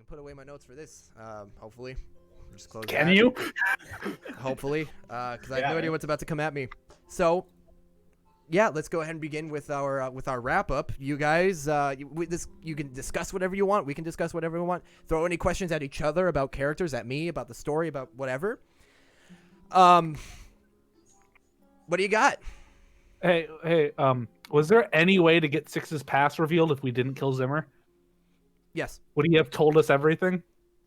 put away my notes for this. Hopefully, just close. Can that. you? Hopefully, because I have no idea what's about to come at me. So, yeah, let's go ahead and begin with our wrap up. You guys, you can discuss whatever you want. We can discuss whatever we want. Throw any questions at each other about characters, at me, about the story, about whatever. What do you got? Hey, was there any way to get Six's past revealed if we didn't kill Zimmer? Yes. Would he have told us everything?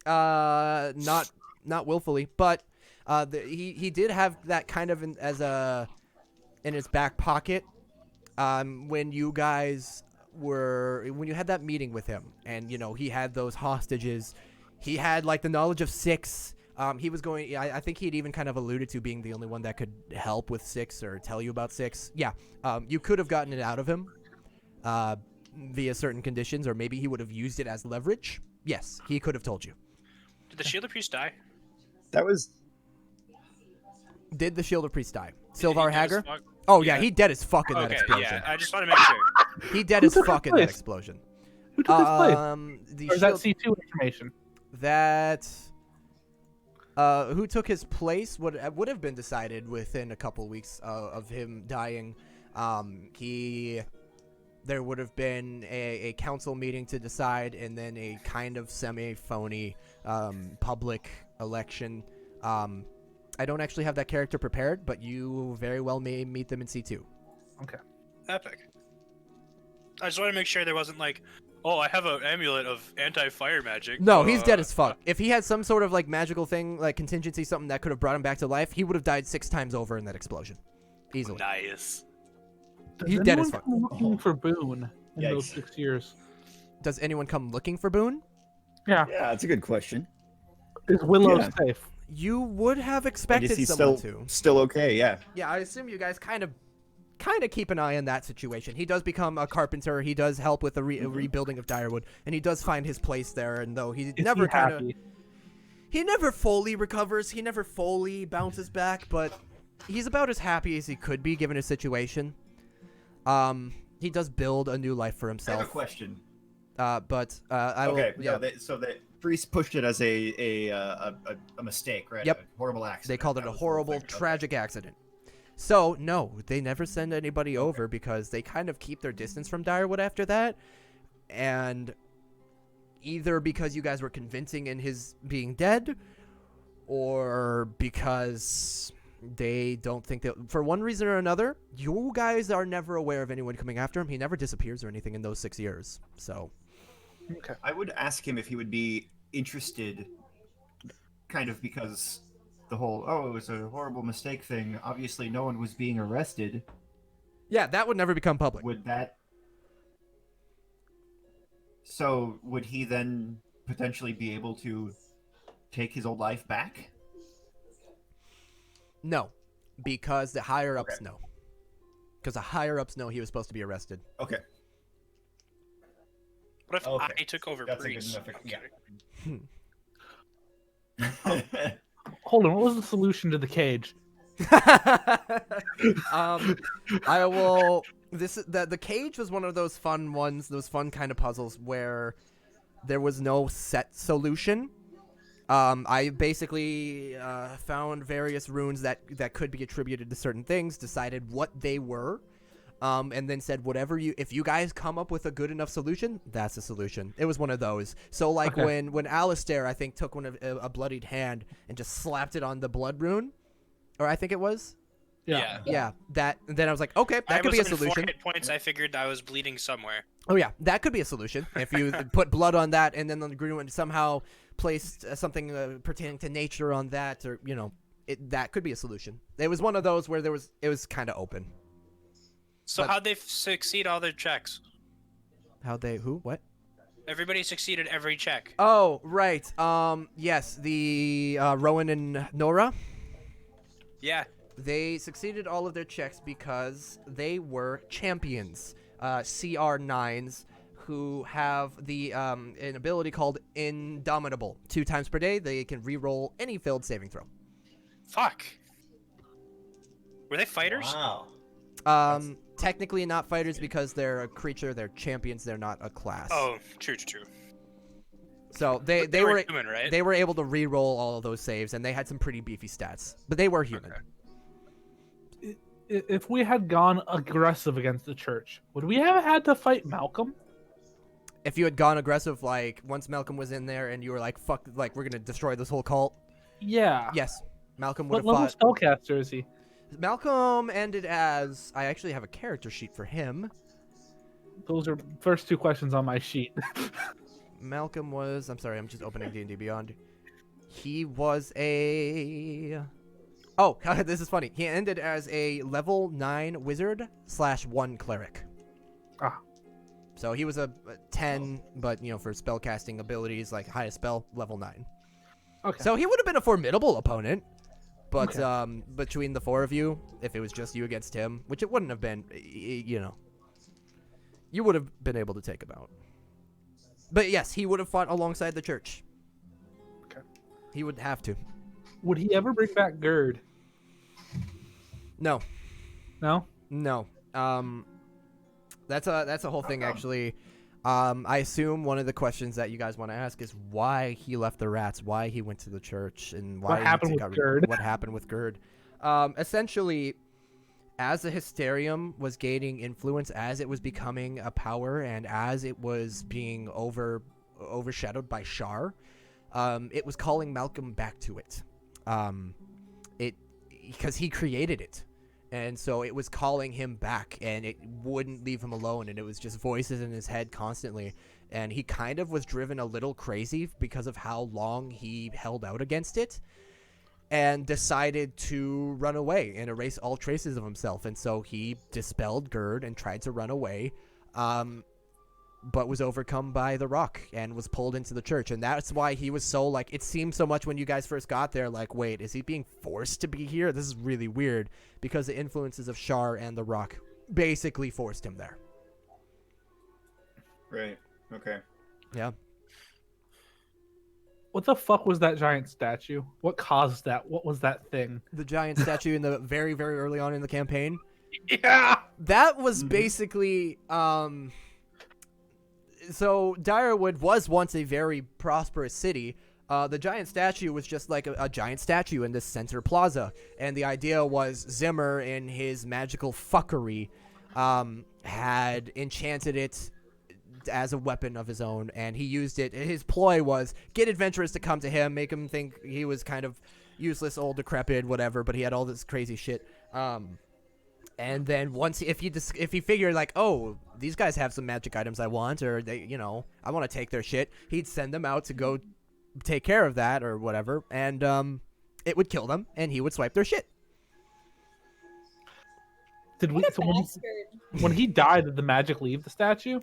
Not willfully, but he did have that kind of in his back pocket. When you guys when you had that meeting with him, and he had those hostages, he had like the knowledge of Six. He was going. I think he'd even kind of alluded to being the only one that could help with Six or tell you about Six. Yeah. You could have gotten it out of him, via certain conditions, or maybe he would have used it as leverage. Yes, he could have told you. Did the Shield of Priest die? Did the Shield of Priest die? Sylvar He dead as Hagar? fuck? Oh yeah, he dead as fuck in that Okay, explosion. yeah. I just want to make sure. He dead Who as took fuck his in that place? explosion. Who took his place? The Or is that Shield C2 information? that who took his place would have been decided within a couple weeks of him dying. There would have been a council meeting to decide, and then a kind of semi-phony public election. I don't actually have that character prepared, but you very well may meet them in C2. Okay. Epic. I just want to make sure there wasn't like, oh, I have an amulet of anti-fire magic. No, he's dead as fuck. If he had some sort of like magical thing, like contingency, something that could have brought him back to life, he would have died 6 times over in that explosion. Easily. Nice. He's Does dead as anyone fuck. come looking for Boone in those Yikes. 6 years? Does anyone come looking for Boone? Yeah. Yeah, that's a good question. Is Willow Yeah. safe? You would have And expected is he someone still to. still okay? Yeah. Yeah, I assume you guys kind of keep an eye on that situation. He does become a carpenter. He does help with the rebuilding of Direwood, and he does find his place there. And though he Is never he kind of, happy? he never fully recovers. He never fully bounces back, but he's about as happy as he could be given his situation. He does build a new life for I have a himself. question. But I will. Okay, Yeah, so the priest pushed it as a mistake, right? Yep. A horrible accident. they called it That a was the whole horrible, thing. Okay. tragic accident. So, no, they never send anybody over because they kind of keep their distance from Direwood after that. And either because you guys were convincing in his being dead, or because they don't think that, for one reason or another, you guys are never aware of anyone coming after him. He never disappears or anything in those 6 years. So, Okay. I would ask him if he would be interested, kind of because the whole it was a horrible mistake thing. Obviously, no one was being arrested. yeah, that would never become public. Would that? So would he then potentially be able to take his old life back? No, because the higher-ups Okay. know. Because the higher-ups know he was supposed to be arrested. Okay. What if Okay. I took over That's a good Breeze? enough- I'm yeah. kidding. Hold on. What was the solution to the cage? I will. The cage was one of those fun ones, those fun kind of puzzles where there was no set solution. I basically found various runes that could be attributed to certain things, decided what they were, and then said if you guys come up with a good enough solution, that's a solution. It was one of those. So like Okay. when Alistair, I think, took one of a bloodied hand and just slapped it on the blood rune, or I think it was. Yeah. Yeah, that. And then I was like, okay, I that could was be a in 4 solution. hit points. I figured I was bleeding somewhere. Oh yeah, that could be a solution if you put blood on that, and then the green somehow placed something pertaining to nature on that, or that could be a solution. It was one of those where it was kind of open. So But- how'd they succeed all their checks? What? Everybody succeeded every check. Oh right. Yes, the Rowan and Nora. Yeah. They succeeded all of their checks because they were champions, CR9s, who have the an ability called Indomitable. 2 times per day, they can re-roll any failed saving throw. Fuck. Were they fighters? Wow. Technically not fighters because they're a creature. They're champions. They're not a class. Oh, true. So they They were were human, right? they were able to re-roll all of those saves, and they had some pretty beefy stats. But they were human. Okay. If we had gone aggressive against the church, would we have had to fight Malcolm? If you had gone aggressive, like once Malcolm was in there, and you were like, "Fuck, like we're gonna destroy this whole cult." Yeah. Yes, Malcolm would What have level fought. spellcaster is he? Malcolm ended as I actually have a character sheet for him. Those are first two questions on my sheet. Malcolm was. I'm sorry, I'm just opening D&D Beyond. He was a. Oh, this is funny. He ended as a level 9 wizard / 1 cleric. Ah. So he was a 10, but for spellcasting abilities, like highest spell, level 9. Okay. So he would have been a formidable opponent. But Okay. Between the four of you, if it was just you against him, which it wouldn't have been, you would have been able to take him out. But yes, he would have fought alongside the church. Okay. He would have to. Would he ever bring back Gerd? No. No. No. That's a whole thing actually. I assume one of the questions that you guys want to ask is why he left the rats, why he went to the church, and why What happened with Gerd? What happened with Gerd? Essentially, as the hysterium was gaining influence, as it was becoming a power, and as it was being overshadowed by Shar, it was calling Malcolm back to it. Because he created it. And so it was calling him back, and it wouldn't leave him alone, and it was just voices in his head constantly. And he kind of was driven a little crazy because of how long he held out against it, and decided to run away and erase all traces of himself. And so he dispelled Gerd and tried to run away, but was overcome by the rock and was pulled into the church. And that's why he was so, like, it seemed so much when you guys first got there, like, wait, is he being forced to be here? This is really weird, because the influences of Shar and the rock basically forced him there. Right. Okay. Yeah. What the fuck was that giant statue? What caused that? What was that thing? The giant statue in the very, very early on in the campaign. Yeah. That was basically, so Direwood was once a very prosperous city. The giant statue was just like a giant statue in this center plaza. And the idea was Zimmer, in his magical fuckery, had enchanted it as a weapon of his own. And he used it. His ploy was get adventurers to come to him, make him think he was kind of useless, old, decrepit, whatever. But he had all this crazy shit. And then if he figured like, oh, these guys have some magic items I want, or they, I want to take their shit, he'd send them out to go take care of that or whatever, and it would kill them, and he would swipe their shit. When he died, did the magic leave the statue?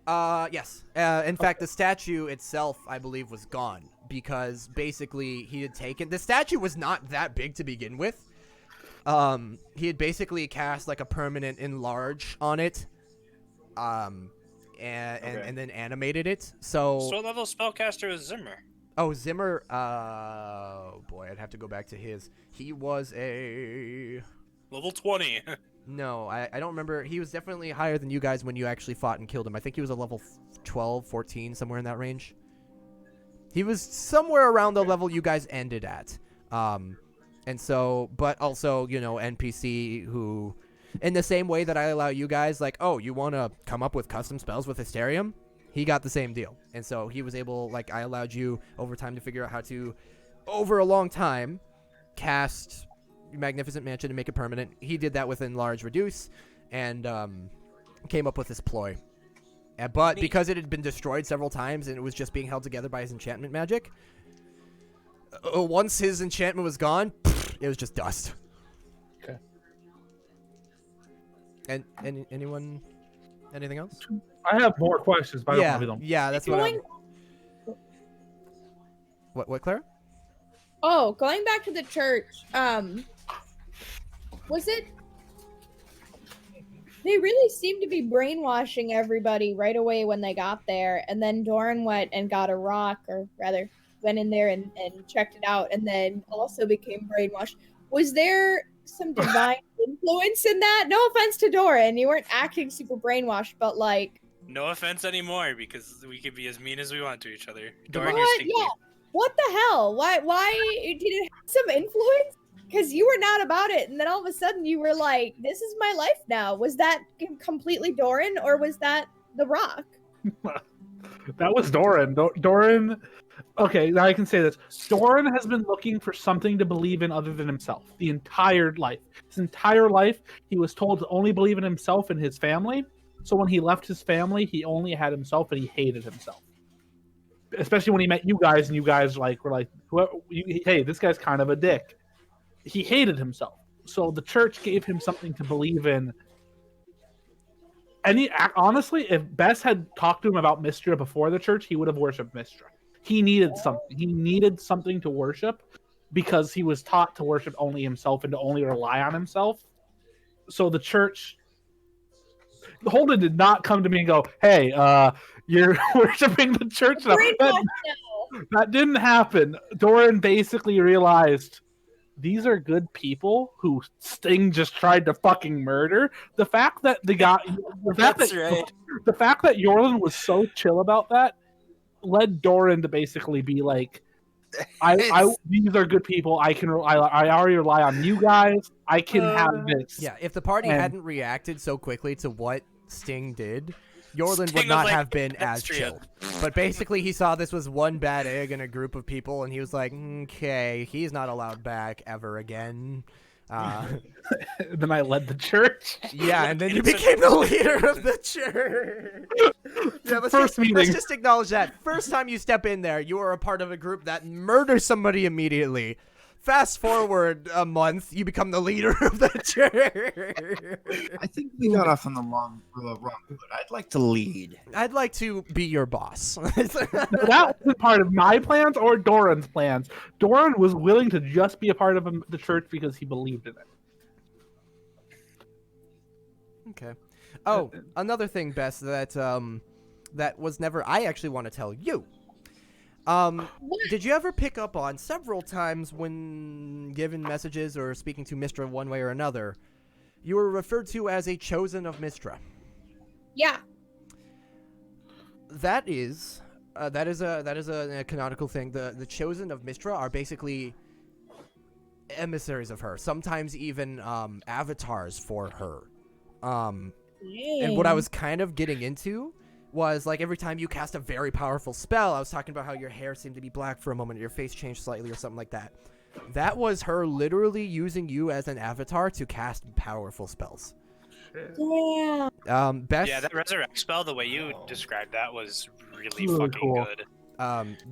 Yes. In fact, the statue itself, I believe, was gone because basically he had taken the statue was not that big to begin with. He had basically cast like a permanent enlarge on it, and then animated it. So what level spellcaster is Zimmer? Oh, Zimmer. Oh boy, I'd have to go back to his. He was a Level 20. no, I don't remember. He was definitely higher than you guys when you actually fought and killed him. I think he was a level 12, 14, somewhere in that range. He was somewhere around the level you guys ended at. And so, but also, NPC who, in the same way that I allow you guys, like, oh, you want to come up with custom spells with Hysterium? He got the same deal. And so he was able, like, I allowed you over time to figure out how to, over a long time, cast Magnificent Mansion and make it permanent. He did that with Enlarge Reduce and came up with this ploy. But because it had been destroyed several times and it was just being held together by his enchantment magic, once his enchantment was gone, it was just dust. Okay. And anyone, anything else? I have more questions, but I don't want to be them. Yeah, that's what Clara? Oh, going back to the church, was it? They really seemed to be brainwashing everybody right away when they got there, and then Doran went and got a rock, or rather, went in there and checked it out, and then also became brainwashed. Was there some divine influence in that? No offense to Doran, you weren't acting super brainwashed, but like, No offense anymore, because we could be as mean as we want to each other. The Doran, Rock- you're What? stinky. Yeah. What the hell? Why did it have some influence? Because you were not about it, and then all of a sudden you were like, "This is my life now." Was that completely Doran, or was that The Rock? That was Doran. Doran. Okay, now I can say this. Doran has been looking for something to believe in other than himself the entire life. His entire life, he was told to only believe in himself and his family. So when he left his family, he only had himself, and he hated himself. Especially when he met you guys, and you guys were like, "Hey, this guy's kind of a dick." He hated himself. So the church gave him something to believe in. And honestly, if Bess had talked to him about Mystra before the church, he would have worshipped Mystra. He needed something. He needed something to worship because he was taught to worship only himself and to only rely on himself. So the church, Holden did not come to me and go, "Hey, you're worshiping the church now." That didn't happen. Doran basically realized these are good people who Sting just tried to fucking murder. The fact that the fact that Yorlin was so chill about that led Doran to basically be like, these are good people. I already rely on you guys. I can have this. Yeah, if the party hadn't reacted so quickly to what Sting did, Yorlin would not have been as chill. But basically, he saw this was one bad egg in a group of people, and he was like, "Okay, he's not allowed back ever again." Then I led the church. Yeah, and then you became the leader of the church. Yeah, let's just acknowledge that. First time you step in there, you are a part of a group that murders somebody immediately. Fast forward a month, you become the leader of the church. I think we got off on the wrong foot. I'd like to lead. I'd like to be your boss. That wasn't part of my plans or Doran's plans. Doran was willing to just be a part of the church because he believed in it. Okay. Oh, another thing, Bess, that was never. I actually want to tell you. Did you ever pick up on several times when given messages or speaking to Mystra one way or another, you were referred to as a chosen of Mystra? Yeah. That is a canonical thing. The chosen of Mystra are basically emissaries of her, sometimes even avatars for her. And what I was kind of getting into was, like, every time you cast a very powerful spell, I was talking about how your hair seemed to be black for a moment, or your face changed slightly or something like that. That was her literally using you as an avatar to cast powerful spells. Yeah. Beth, Yeah, that resurrect spell, the way you described that was really Really fucking cool. good.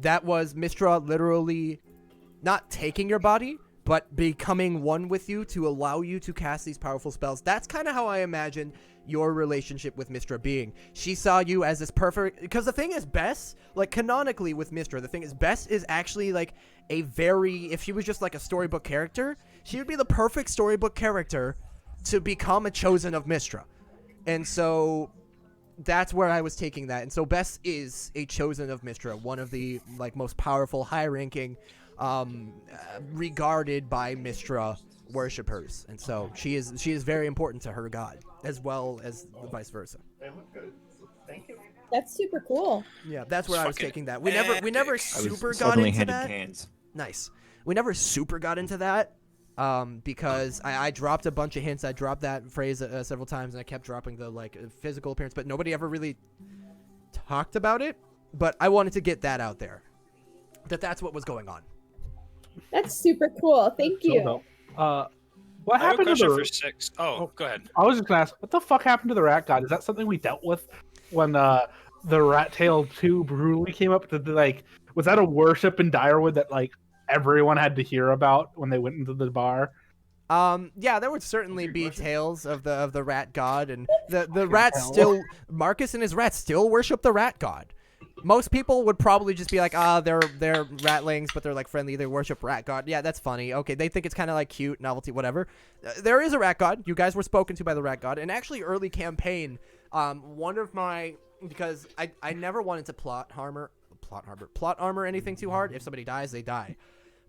that was Mystra literally not taking your body, but becoming one with you to allow you to cast these powerful spells. That's kind of how I imagine your relationship with Mystra being. She saw you as this perfect, because the thing is, Bess, like, canonically with Mystra, the thing is, Bess is actually like a very, if she was just like a storybook character, she would be the perfect storybook character to become a chosen of Mystra. And so that's where I was taking that. And so Bess is a chosen of Mystra, one of the, like, most powerful, high-ranking, regarded by Mystra worshippers. And so she is very important to her god, as well as vice versa. They look good. Thank you. That's super cool. Yeah, that's where I was Fucking taking that. We never epic. super got Suddenly into handed that. hands. Nice. We never super got into that. Because I dropped a bunch of hints. I dropped that phrase several times, and I kept dropping the, like, physical appearance, but nobody ever really talked about it. But I wanted to get that out there, that's what was going on. That's super cool. Thank you. What I have a happened to question the? for 6. Oh, go ahead. I was just gonna ask, what the fuck happened to the rat god? Is that something we dealt with when the Rat Tail 2 brutally came up? Was that a worship in Direwood that, like, everyone had to hear about when they went into the bar? Yeah, there would certainly be tales of the rat god, and the rats still, Marcus and his rats still worship the rat god. Most people would probably just be like, they're ratlings, but they're, like, friendly. They worship rat god. Yeah, that's funny. Okay, they think it's kind of, like, cute, novelty, whatever. There is a rat god. You guys were spoken to by the rat god. And actually, early campaign, one of my, because I never wanted to plot armor anything too hard. If somebody dies, they die.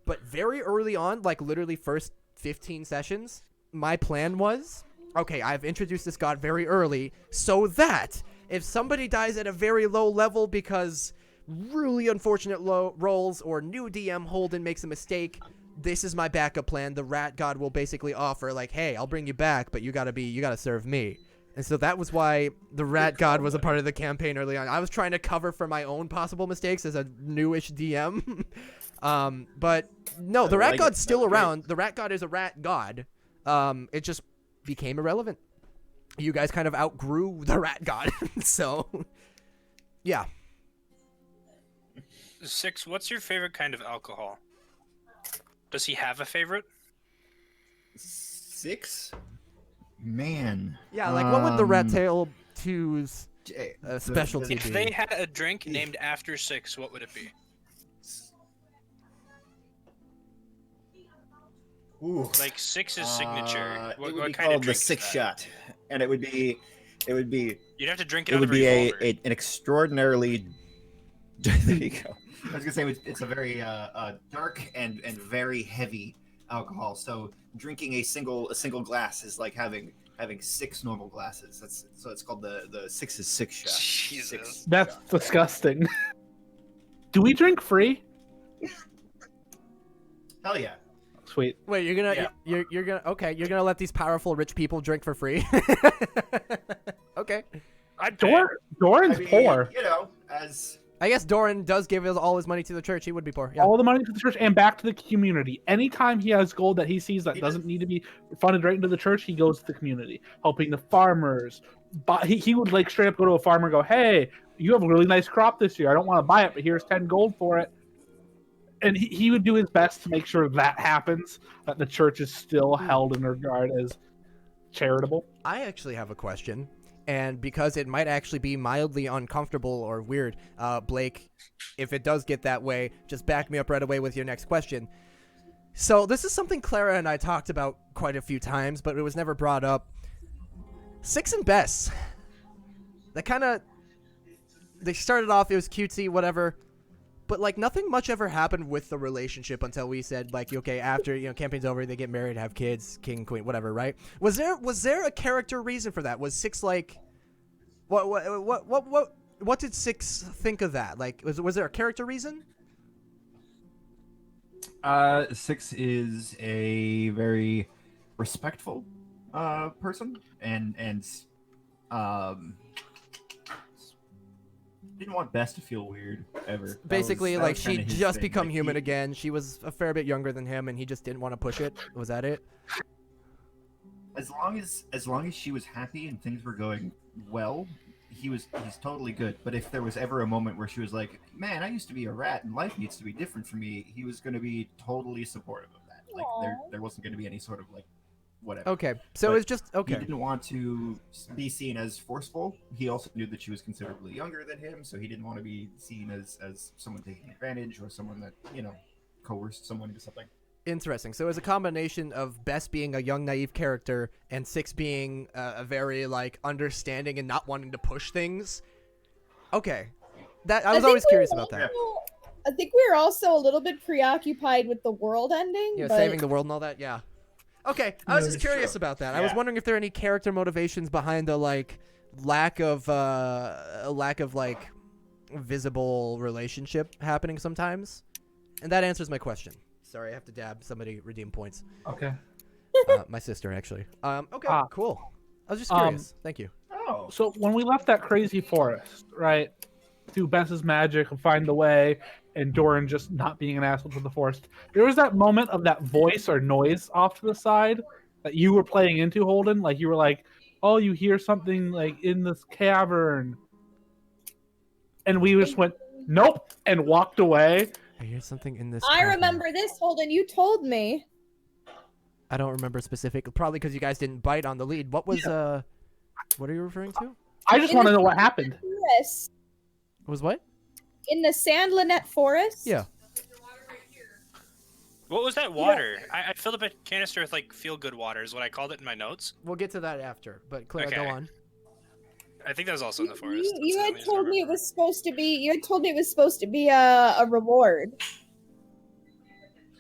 But very early on, like, literally first 15 sessions, my plan was, okay, I've introduced this god very early so that if somebody dies at a very low level because really unfortunate rolls or new DM Holden makes a mistake, this is my backup plan. The rat god will basically offer like, hey, I'll bring you back, but you gotta serve me. And so that was why the rat god was a part of the campaign early on. I was trying to cover for my own possible mistakes as a newish DM. But no, the rat god's still around. The rat god is a rat god. It just became irrelevant. You guys kind of outgrew the rat god. So, yeah. 6, what's your favorite kind of alcohol? Does he have a favorite? 6? Man. Yeah, like what would the Rat Tail 2's specialty If be? they had a drink named after 6, what would it be? Ooh. Like 6's signature. It would What be kind of called the drink is 6 that? shot, and it would be. You'd have to drink it It out would of a be revolver. an extraordinarily. There you go. I was gonna say it's a very dark and very heavy alcohol. So drinking a single glass is like having 6 normal glasses. So it's called the 6's 6 shot. Jesus. 6 That's shot. disgusting. Do we drink free? Hell yeah. Sweet. Wait, you're gonna Yeah. you're gonna okay, you're gonna let these powerful rich people drink for free? Okay. I'd pay. Doran's I mean, poor. You know, as I guess Doran does give all his money to the church. He would be poor. Yeah. All the money to the church and back to the community. Anytime he has gold that he sees that He doesn't need to be funded right into the church, he goes to the community, helping the farmers. But he would like straight up go to a farmer and go, "Hey, you have a really nice crop this year. I don't want to buy it, but here's 10 gold for it." And he would do his best to make sure that happens, that the church is still held in regard as charitable. I actually have a question, and because it might actually be mildly uncomfortable or weird, Blake, if it does get that way, just back me up right away with your next question. So this is something Clara and I talked about quite a few times, but it was never brought up. 6 and Bess. That kind of... They started off, it was cutesy, whatever. But, like, nothing much ever happened with the relationship until we said, like, okay, after, campaign's over, they get married, have kids, king, queen, whatever, right? Was there a character reason for that? Was 6, like... What did 6 think of that? Like, was there a character reason? 6 is a very respectful person, and didn't want Bess to feel weird ever. Basically, that like, was she kinda his just thing. become Like, human again. She was a fair bit younger than him, and he just didn't want to push it. Was that it? As long as she was happy and things were going well, he's totally good. But if there was ever a moment where she was like, "Man, I used to be a rat and life needs to be different for me," he was going to be totally supportive of that. Like there wasn't going to be any sort of like whatever. Okay, so But it's just He okay. didn't want to be seen as forceful. He also knew that she was considerably younger than him, so he didn't want to be seen as someone taking advantage or someone that, coerced someone into something. Interesting. So it's a combination of Bess being a young, naive character and 6 being a very, like, understanding and not wanting to push things. Okay. I was always curious about that. I think we were also a little bit preoccupied with the world ending. Yeah, but saving the world and all that, yeah. Okay, I was just curious about that. I was Yeah. wondering if there are any character motivations behind the, like, lack of like, visible relationship happening sometimes. And that answers my question. Sorry, I have to dab. Somebody redeem points. Okay. My sister, actually. Okay, Ah. cool. I was just curious. Thank you. Oh, So when we left that crazy forest, right, through Bess's magic and find the way, and Doran just not being an asshole to the forest, there was that moment of that voice or noise off to the side that you were playing into, Holden. Like you were like, "Oh, you hear something like in this cavern," and we just went, "Nope," and walked away. I hear something in this. I cavern. remember this, Holden. You told me. I don't remember specific. Probably because you guys didn't bite on the lead. What was What are you referring to? I just In want to the know what happened. Forest. Was what? In the Sand Lynette Forest? Yeah. What was that water? I filled up a canister with like feel good water is what I called it in my notes. We'll get to that after. But Clara, go Okay. on. I think that was also in the forest. You That's had the only told me it remember. was supposed to be. You had told me it was supposed to be a reward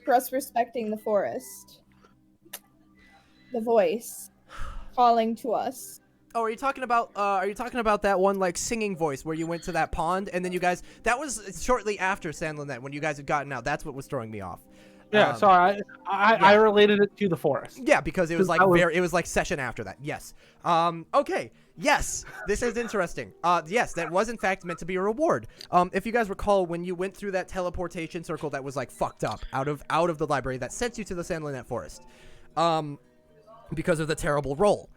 for us respecting the forest. The voice calling to us. Oh, are you talking about that one like singing voice where you went to that pond and then you guys? That was shortly after San Lynette when you guys had gotten out. That's what was throwing me off. Yeah, sorry, I related it to the forest. Yeah, because it was like was- it was like session after that. Yes. Okay. Yes, this is interesting. Yes, that was in fact meant to be a reward. If you guys recall, when you went through that teleportation circle that was like fucked up out of the library that sent you to the San Lynette forest, because of the terrible roll.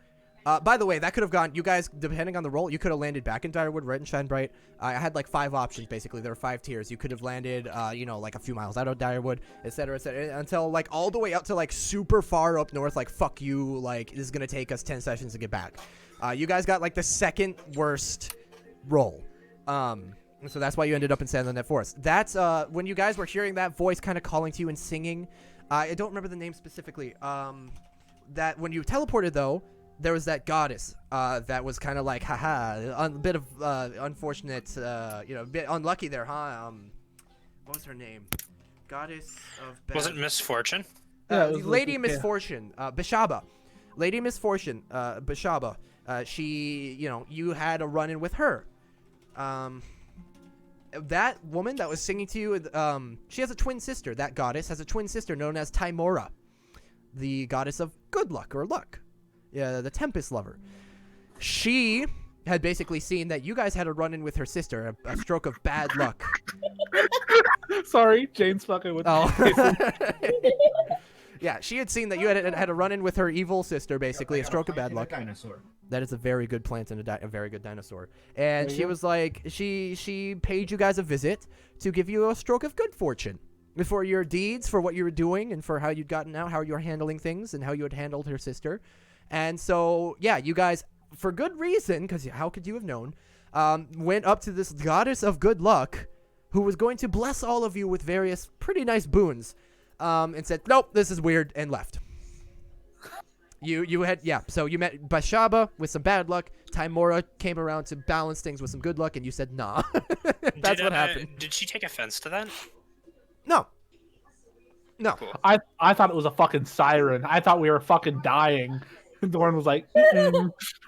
By the way, that could have gone. You guys, depending on the roll, you could have landed back in Direwood, right and Shine Bright. I had like 5 options basically. There were 5 tiers. You could have landed, like a few miles out of Direwood, etc., until like all the way out to like super far up north. Like fuck you. Like this is gonna take us 10 sessions to get back. You guys got like the second worst roll. So that's why you ended up in San Lynette Forest. That's when you guys were hearing that voice kind of calling to you and singing. I don't remember the name specifically. That when you teleported though. There was that goddess that was kind of like, haha, a bit of unfortunate, a bit unlucky there, huh? What was her name? Goddess of bad... Was it Misfortune? Lady Misfortune, Bishaba. Lady Misfortune, Bishaba. She, you had a run-in with her. That woman that was singing to you, she has a twin sister. That goddess has a twin sister known as Timora, the goddess of good luck or luck. Yeah, the Tempest lover. She had basically seen that you guys had a run-in with her sister, a stroke of bad luck. Sorry, Jane's fucking with me. Yeah, she had seen that you had a run-in with her evil sister, basically, a stroke of bad luck. Dinosaur. That is a very good plant and a very good dinosaur. And she was like, she paid you guys a visit to give you a stroke of good fortune. For your deeds, for what you were doing, and for how you'd gotten out, how you were handling things, and how you had handled her sister. And so, yeah, you guys, for good reason, because how could you have known, went up to this goddess of good luck, who was going to bless all of you with various pretty nice boons, and said, nope, this is weird, and left. So you met Bashaba with some bad luck. Timora came around to balance things with some good luck, and you said, nah. That's what happened. Did she take offense to that? No. No. Cool. I thought it was a fucking siren. I thought we were fucking dying. Dorn was like,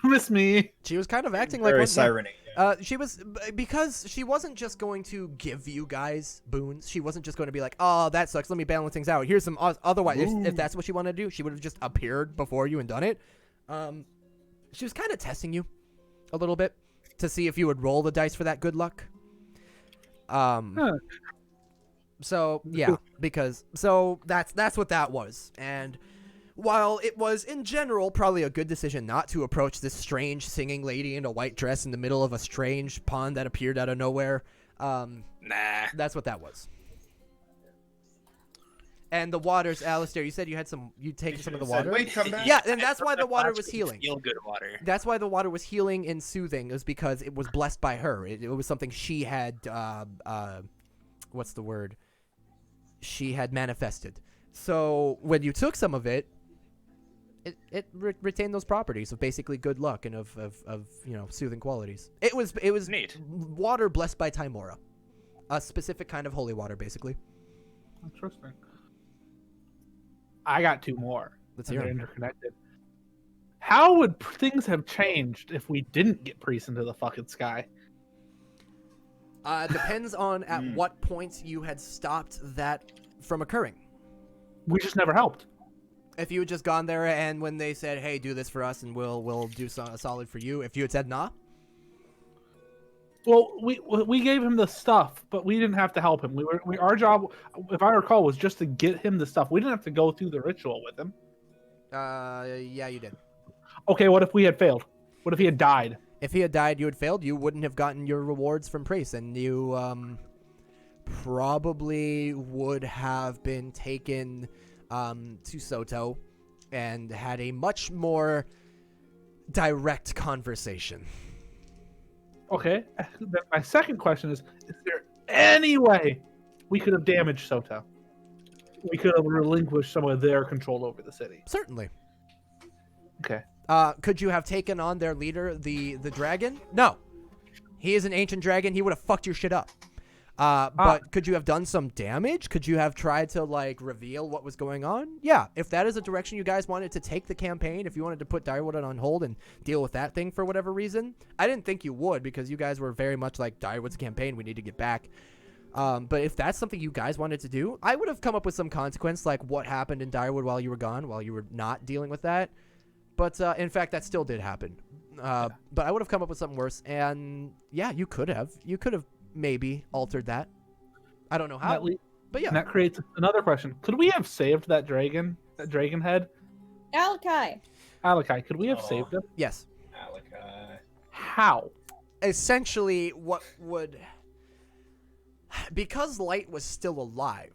miss me. She was kind of acting like Very one. sirening. She was, because she wasn't just going to give you guys boons. She wasn't just going to be like, oh, that sucks. Let me balance things out. Here's some otherwise. If that's what she wanted to do, she would have just appeared before you and done it. She was kind of testing you a little bit to see if you would roll the dice for that good luck. So yeah, that's what that was. And while it was in general probably a good decision not to approach this strange singing lady in a white dress in the middle of a strange pond that appeared out of nowhere, that's what that was. And the waters, Alistair, you said you'd taken some of the water. Wait, come back. Yeah, and that's why the water was healing. Feel good water. That's why the water was healing and soothing, is because it was blessed by her. It was something she had, what's the word? She had manifested. So when you took some of it, it retained those properties of basically good luck and of soothing qualities. It was Neat. Water blessed by Timora, a specific kind of holy water, basically. Interesting. I got 2 more. Let's and hear they're 'em. interconnected. How would things have changed if we didn't get priests into the fucking sky? Depends on at what points you had stopped that from occurring. We just never helped. If you had just gone there and when they said, "Hey, do this for us, and we'll do a solid for you," if you had said nah. Well, we gave him the stuff, but we didn't have to help him. Our job, if I recall, was just to get him the stuff. We didn't have to go through the ritual with him. Yeah, you did. Okay, what if we had failed? What if he had died? If he had died, you had failed. You wouldn't have gotten your rewards from priests, and you probably would have been taken to Soto and had a much more direct conversation. Okay, then my second question is there any way we could have damaged Soto? We could have relinquished some of their control over the city. Certainly. Okay. Could you have taken on their leader, the dragon? No. He is an ancient dragon. He would have fucked your shit up. But could you have done some damage? Could you have tried to like reveal what was going on? Yeah, if that is a direction you guys wanted to take the campaign, if you wanted to put Direwood on hold and deal with that thing for whatever reason, I didn't think you would because you guys were very much like Direwood's campaign. We need to get back. But if that's something you guys wanted to do, I would have come up with some consequence, like what happened in Direwood while you were gone, while you were not dealing with that. But in fact, that still did happen. But I would have come up with something worse. And yeah, you could have maybe altered that. I don't know how. But yeah, and that creates another question. Could we have saved that dragon head? Alakai, could we have saved him? yes. Alakai. How? Essentially, what would... Because Light was still alive,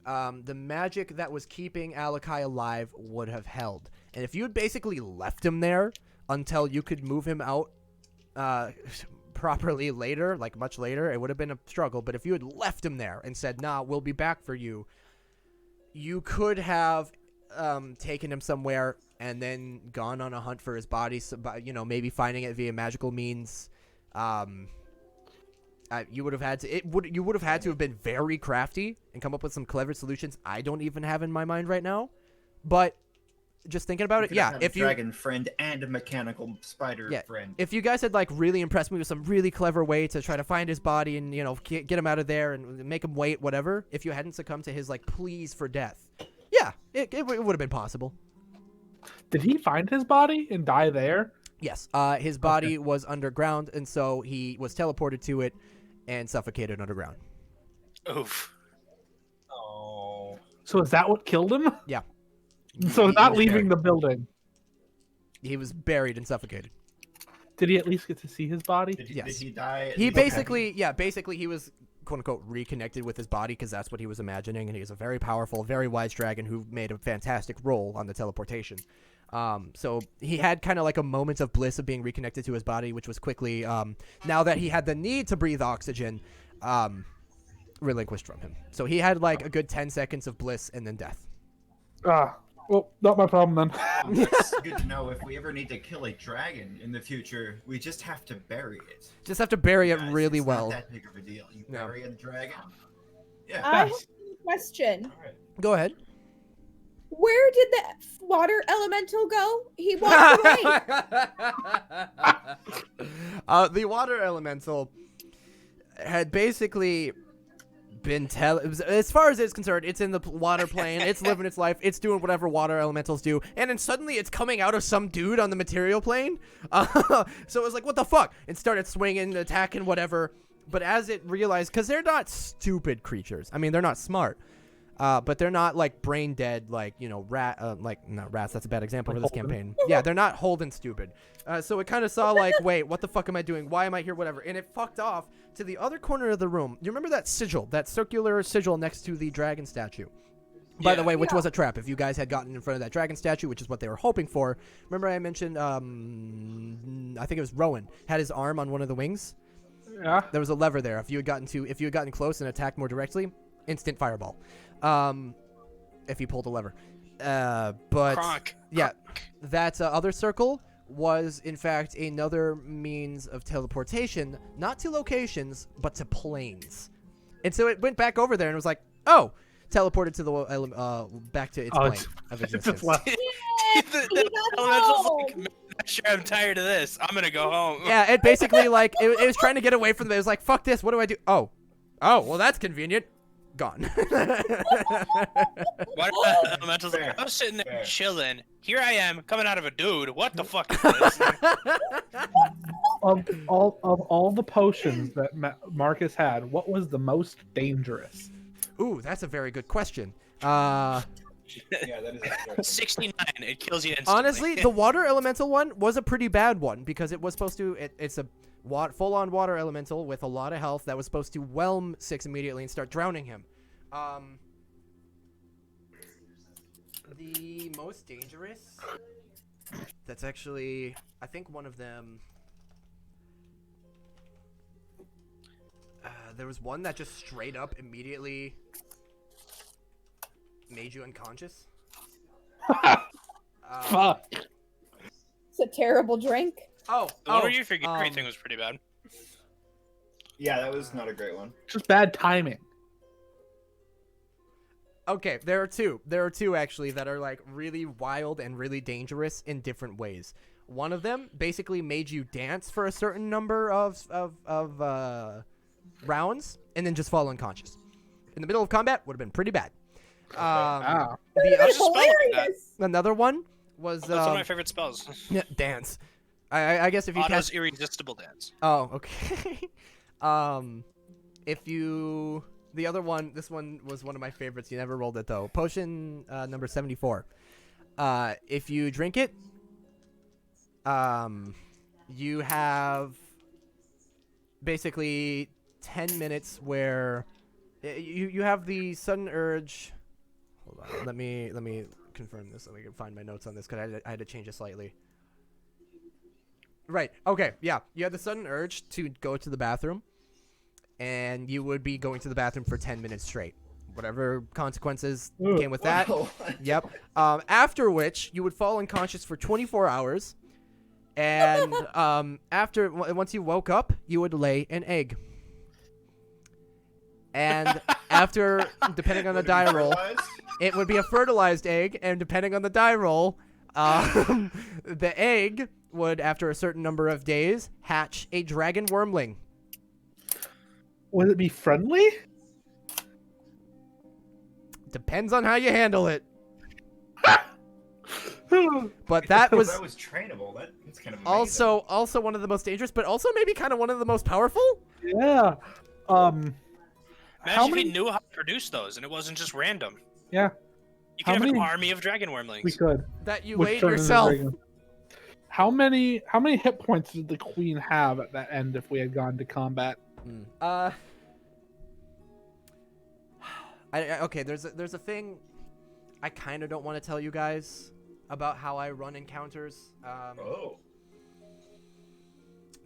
the magic that was keeping Alakai alive would have held. And if you had basically left him there until you could move him out properly later, like much later, it would have been a struggle. But if you had left him there and said, nah, we'll be back for you, you could have taken him somewhere and then gone on a hunt for his body, so, maybe finding it via magical means. You would have had to. You would have had to have been very crafty and come up with some clever solutions I don't even have in my mind right now. But just thinking about it, yeah. If a dragon friend and a mechanical spider friend. If you guys had like really impressed me with some really clever way to try to find his body and get him out of there and make him wait, whatever. If you hadn't succumbed to his like pleas for death, yeah, it would have been possible. Did he find his body and die there? Yes. His body was underground, and so he was teleported to it and suffocated underground. Oof. Oh. So is that what killed him? Yeah. So not leaving the building. He was buried and suffocated. Did he at least get to see his body? Did Yes. he die? He basically he was quote unquote reconnected with his body because that's what he was imagining, and he's a very powerful, very wise dragon who made a fantastic roll on the teleportation. So he had kind of like a moment of bliss of being reconnected to his body, which was quickly, now that he had the need to breathe oxygen, relinquished from him. So he had like a good 10 seconds of bliss and then death. Well, not my problem then. It's good to know if we ever need to kill a dragon in the future, we just have to bury it. Just have to bury it Guys, really it's well. Not that big of a deal. You No. bury a dragon. Yeah. I have a question. All right. Go ahead. Where did the water elemental go? He walked away. The water elemental had basically been as far as it's concerned, it's in the water plane, it's living its life, it's doing whatever water elementals do, and then suddenly it's coming out of some dude on the material plane. So it was like, what the fuck? It started swinging, attacking, whatever. But as it realized, because they're not stupid creatures. I mean, they're not smart. But they're not like brain dead, like, not rats. That's a bad example for this campaign. Yeah, they're not Holden stupid. So it kind of saw like, wait, what the fuck am I doing? Why am I here? Whatever. And it fucked off to the other corner of the room. You remember that sigil, that circular sigil next to the dragon statue? By the way, which was a trap. If you guys had gotten in front of that dragon statue, which is what they were hoping for. Remember I mentioned, I think it was Rowan, had his arm on one of the wings? Yeah. There was a lever there. If you had gotten close and attacked more directly, instant fireball. If you pulled a lever. But Kronk. yeah, that other circle was in fact another means of teleportation, not to locations, but to planes. And so it went back over there and was like, oh, teleported to the back to its plane of It's existence. just left. the elemental's like, "Man, sure, I'm tired of this. I'm gonna go home. Yeah, it basically like it was trying to get away from it. It was like, fuck this. What do I do? Oh, well, that's convenient. Gone. Why did the elemental's like, I was sitting there chilling. Here I am, coming out of a dude. What the fuck is this? Of all the potions that Marcus had, what was the most dangerous? Ooh, that's a very good question. Yeah, that is 69. It kills you instantly. Honestly, the water elemental one was a pretty bad one because it was supposed to. It's a full-on water elemental with a lot of health that was supposed to whelm Six immediately and start drowning him. The most dangerous. That's actually, I think, one of them. There was one that just straight up immediately made you unconscious. Fuck. It's a terrible drink. The one where you forget everything was pretty bad. Yeah, that was not a great one. Just bad timing. Okay, there are two. There are two actually that are like really wild and really dangerous in different ways. One of them basically made you dance for a certain number of rounds and then just fall unconscious. In the middle of combat would have been pretty bad. The That's spell like that. hilarious. another one was That's one of my favorite spells. yeah, dance. I guess if you Otto's cast. irresistible dance. Oh, okay. If you the other one, this one was one of my favorites. You never rolled it though. Potion number 74. If you drink it, you have basically 10 minutes where you have the sudden urge. Hold on, let me confirm this. Let me find my notes on this because I had to change it slightly. Right. Okay. Yeah. You had the sudden urge to go to the bathroom, and you would be going to the bathroom for 10 minutes straight. Whatever consequences came with that. Whoa. Yep. After which you would fall unconscious for 24 hours, and once you woke up, you would lay an egg. And after, depending on the die roll, it would be a fertilized egg, and depending on the die roll, the egg would, after a certain number of days, hatch a dragon wormling. Would it be friendly? Depends on how you handle it. But that was that was trainable. That's kind of amazing. also one of the most dangerous, but also maybe kind of one of the most powerful. Yeah. Imagine if he knew how to produce those and it wasn't just random. Yeah. You How could have an many- army of dragon wormlings. We could. That you Which laid turned into yourself. dragon. How many hit points did the queen have at that end if we had gone to combat? Okay, there's a thing I kind of don't want to tell you guys about how I run encounters. Oh.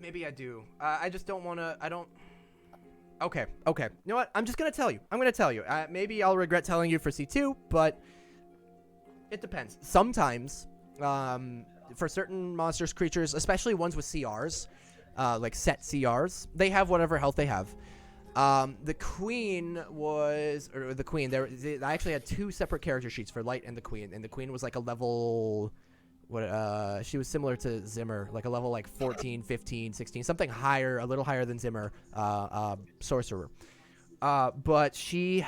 Maybe I do. I just don't want to. I don't. Okay. You know what? I'm just gonna tell you. I'm gonna tell you. Maybe I'll regret telling you for C2, but it depends. Sometimes, for certain monsters, creatures, especially ones with CRs, like set CRs, they have whatever health they have. The queen was, or the queen, I actually had two separate character sheets for Light and the queen was like a level, she was similar to Zimmer, like a level like 14, 15, 16, something higher, a little higher than Zimmer, sorcerer. But she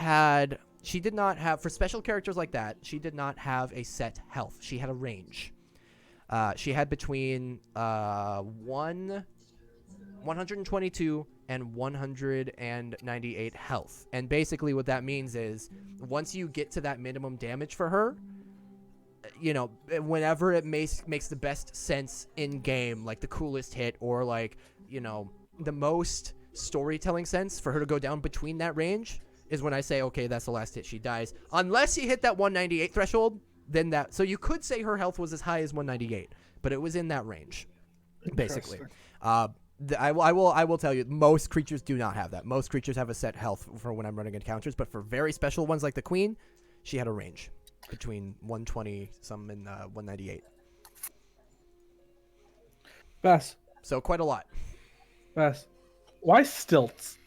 did not have, for special characters like that, she did not have a set health. She had a range. She had between 122 and 198 health. And basically what that means is once you get to that minimum damage for her, you know, whenever it makes the best sense in game, like the coolest hit or like, you know, the most storytelling sense for her to go down between that range is when I say, okay, that's the last hit, she dies. Unless you hit that 198 threshold, then that, so you could say her health was as high as 198, but it was in that range, basically. I will tell you, most creatures do not have that. Most creatures have a set health for when I'm running encounters, but for very special ones like the queen, she had a range between 120 some and 198. Bess. So quite a lot. Bess. Why stilts?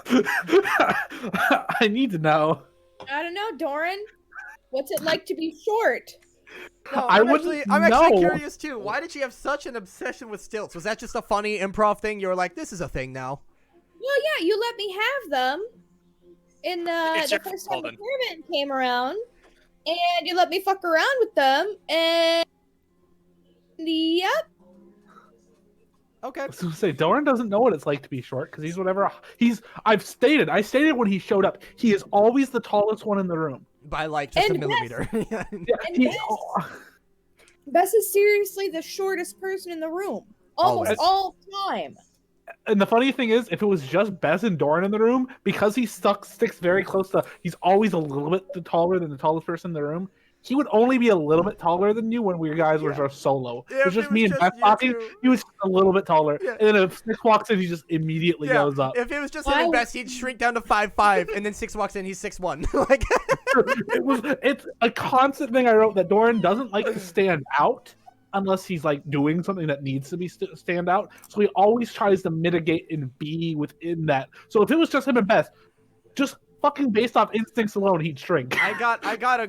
I need to know. I don't know, Doran. What's it like to be short? No, I'm actually curious too. Why did she have such an obsession with stilts? Was that just a funny improv thing? You were like, this is a thing now. Well, yeah, you let me have them in It's the your first fault, time the then. tournament came around, and you let me fuck around with them, and yep. Okay. I was gonna say Doran doesn't know what it's like to be short because he's whatever I stated when he showed up, he is always the tallest one in the room. By like just And a millimeter. Yeah, And he- Bess is seriously the shortest person in the room, almost Always. all time. and the funny thing is, if it was just Bess and Doran in the room, because he sticks very close to, he's always a little bit taller than the tallest person in the room. He would only be a little bit taller than you when we guys were just solo. Yeah, it was if just it me was and just Beth you talking. two. He was just a little bit taller, Yeah. and then if Six walks in, he just immediately goes up. If it was just Why him and would- Bess, he'd shrink down to 5'5", and then Six walks in, he's 6'1". Like, It's a constant thing I wrote that Doran doesn't like to stand out, unless he's like doing something that needs to be stand out. So he always tries to mitigate and be within that. So if it was just him and Beth, just fucking based off instincts alone, he'd shrink. I got a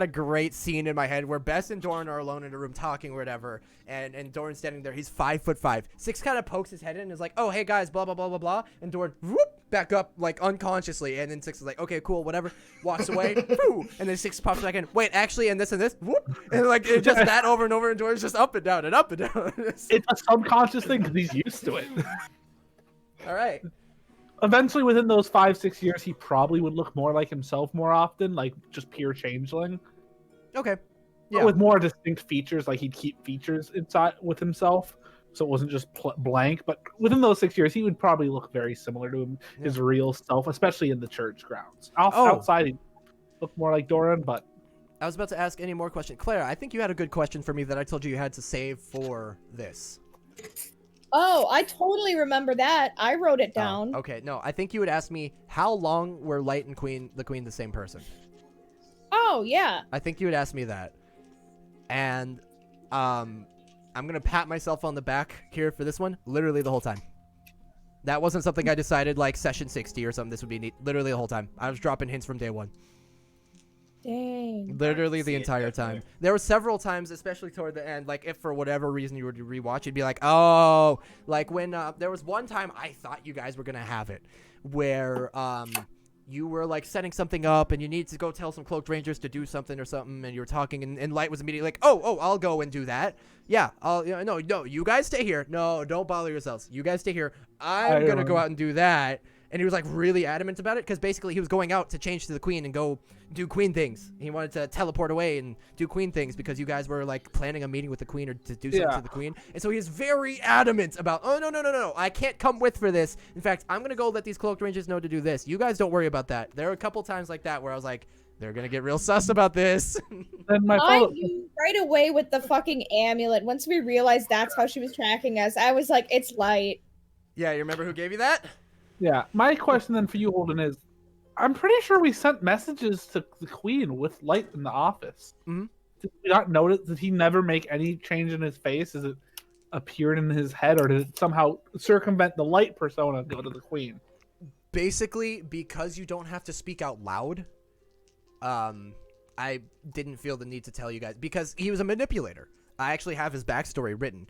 great scene in my head where Bess and Doran are alone in a room talking or whatever, and Doran's standing there. He's 5'5". Six kind of pokes his head in and is like, "Oh, hey guys, blah blah blah blah blah," and Doran whoop back up like unconsciously, and then Six is like, "Okay, cool, whatever," walks away, whoo, and then Six pops back in. Wait, actually, and this, whoop, and like it just that over and over, and Doran's just up and down and up and down. It's a subconscious thing because he's used to it. All right. Eventually, within those 5-6 years, he probably would look more like himself more often, like just pure changeling. Okay. Yeah. But with more distinct features, like he'd keep features inside with himself, so it wasn't just blank. But within those 6 years, he would probably look very similar to his real self, especially in the church grounds. Outside, he'd look more like Doran, but... I was about to ask any more questions. Claire, I think you had a good question for me that I told you had to save for this. Oh, I totally remember that. I wrote it down. Okay, no, I think you would ask me, how long were Light and the Queen the same person? Oh, yeah. I think you would ask me that. And I'm going to pat myself on the back here for this one, literally the whole time. That wasn't something I decided like session 60 or something. This would be neat. Literally the whole time. I was dropping hints from day one. Dang. Literally the entire time. There were several times, especially toward the end, like if for whatever reason you were to rewatch, you'd be like, oh, like when there was one time I thought you guys were going to have it where you were like setting something up and you needed to go tell some cloaked rangers to do something or something, and you were talking and Light was immediately like, oh, I'll go and do that. Yeah, no, you guys stay here. No, don't bother yourselves. You guys stay here. I'm going to go out and do that. And he was like really adamant about it because basically he was going out to change to the Queen and go do Queen things. He wanted to teleport away and do Queen things because you guys were like planning a meeting with the Queen or to do something to the Queen. And so he's very adamant about, oh, no. I can't come with for this. In fact, I'm going to go let these cloaked rangers know to do this. You guys don't worry about that. There were a couple times like that where I was like, they're going to get real sus about this. And I knew right away with the fucking amulet. Once we realized that's how she was tracking us, I was like, it's Light. Yeah, you remember who gave you that? Yeah, my question then for you, Holden, is I'm pretty sure we sent messages to the Queen with Light in the office. Mm-hmm. Did we not notice? Did he never make any change in his face? Is it appeared in his head, or did it somehow circumvent the Light persona and go to the Queen? Basically, because you don't have to speak out loud, I didn't feel the need to tell you guys because he was a manipulator. I actually have his backstory written.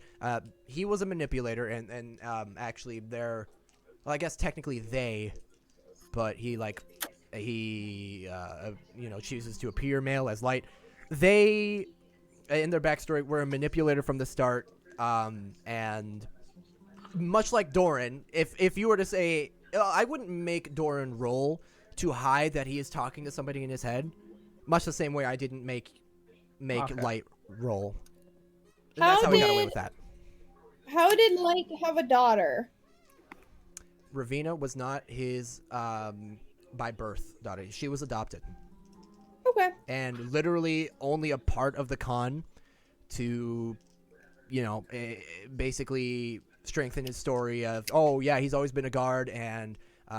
He was a manipulator, and actually they're... Well, I guess technically they, but he chooses to appear male as Light. They, in their backstory, were a manipulator from the start, and much like Doran, if you were to say, I wouldn't make Doran roll to hide that he is talking to somebody in his head, much the same way I didn't make Light roll. And that's how he got away with that. How did Light have a daughter? Ravina was not his by birth daughter. She was adopted. Okay. And literally only a part of the con to, basically strengthen his story of, oh yeah, he's always been a guard, and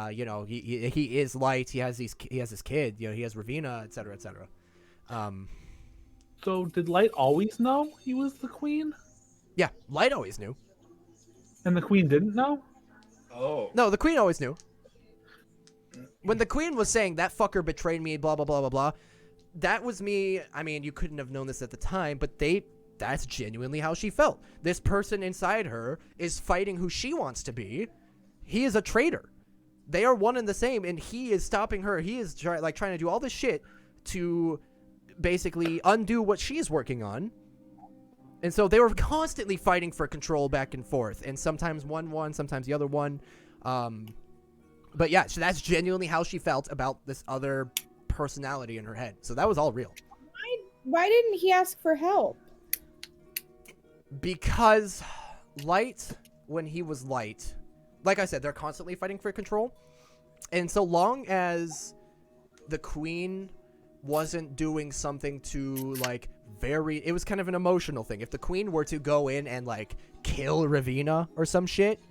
he is Light. He has his kid. He has Ravina, etc., etc. So did Light always know he was the Queen? Yeah, Light always knew. And the Queen didn't know? Oh. No, the Queen always knew. When the Queen was saying, that fucker betrayed me, blah, blah, blah, blah, blah, that was me. I mean, you couldn't have known this at the time, but that's genuinely how she felt. This person inside her is fighting who she wants to be. He is a traitor. They are one and the same, and he is stopping her. He is trying to do all this shit to basically undo what she's working on. And so they were constantly fighting for control back and forth, and sometimes one won, sometimes the other one. But yeah, so that's genuinely how she felt about this other personality in her head. So that was all real. Why didn't he ask for help? Because Light, when he was Light, like I said, they're constantly fighting for control. And so long as the Queen wasn't doing something to it was kind of an emotional thing. If the Queen were to go in and kill Ravina or some shit,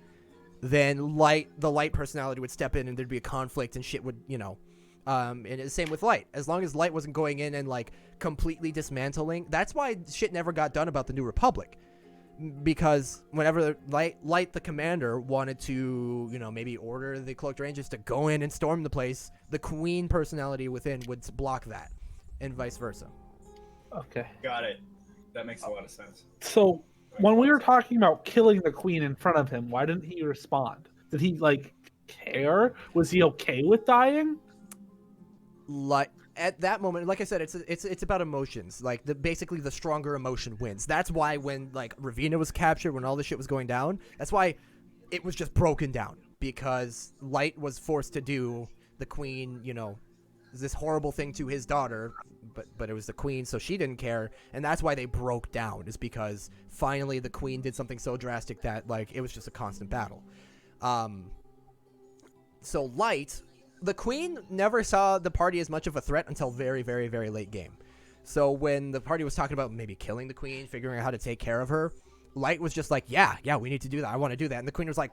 then the Light personality would step in and there'd be a conflict and shit would And it's the same with Light. As long as Light wasn't going in and like completely dismantling, that's why shit never got done about the New Republic. Because whenever Light the commander wanted to, maybe order the Cloaked Rangers to go in and storm the place, the Queen personality within would block that, and vice versa. Okay. Got it. That makes a lot of sense. So when we were talking about killing the Queen in front of him, why didn't he respond? Did he care? Was he okay with dying? Like at that moment, like I said, it's about emotions. Like basically the stronger emotion wins. That's why when Ravina was captured, when all this shit was going down, that's why it was just broken down, because Light was forced to do the Queen, this horrible thing to his daughter, but it was the Queen, so she didn't care, and that's why they broke down, is because finally the Queen did something so drastic that it was just a constant battle. So Light, the Queen never saw the party as much of a threat until very, very, very late game. So when the party was talking about maybe killing the Queen, figuring out how to take care of her, Light was just like, yeah, we need to do that. I want to do that. And the Queen was like,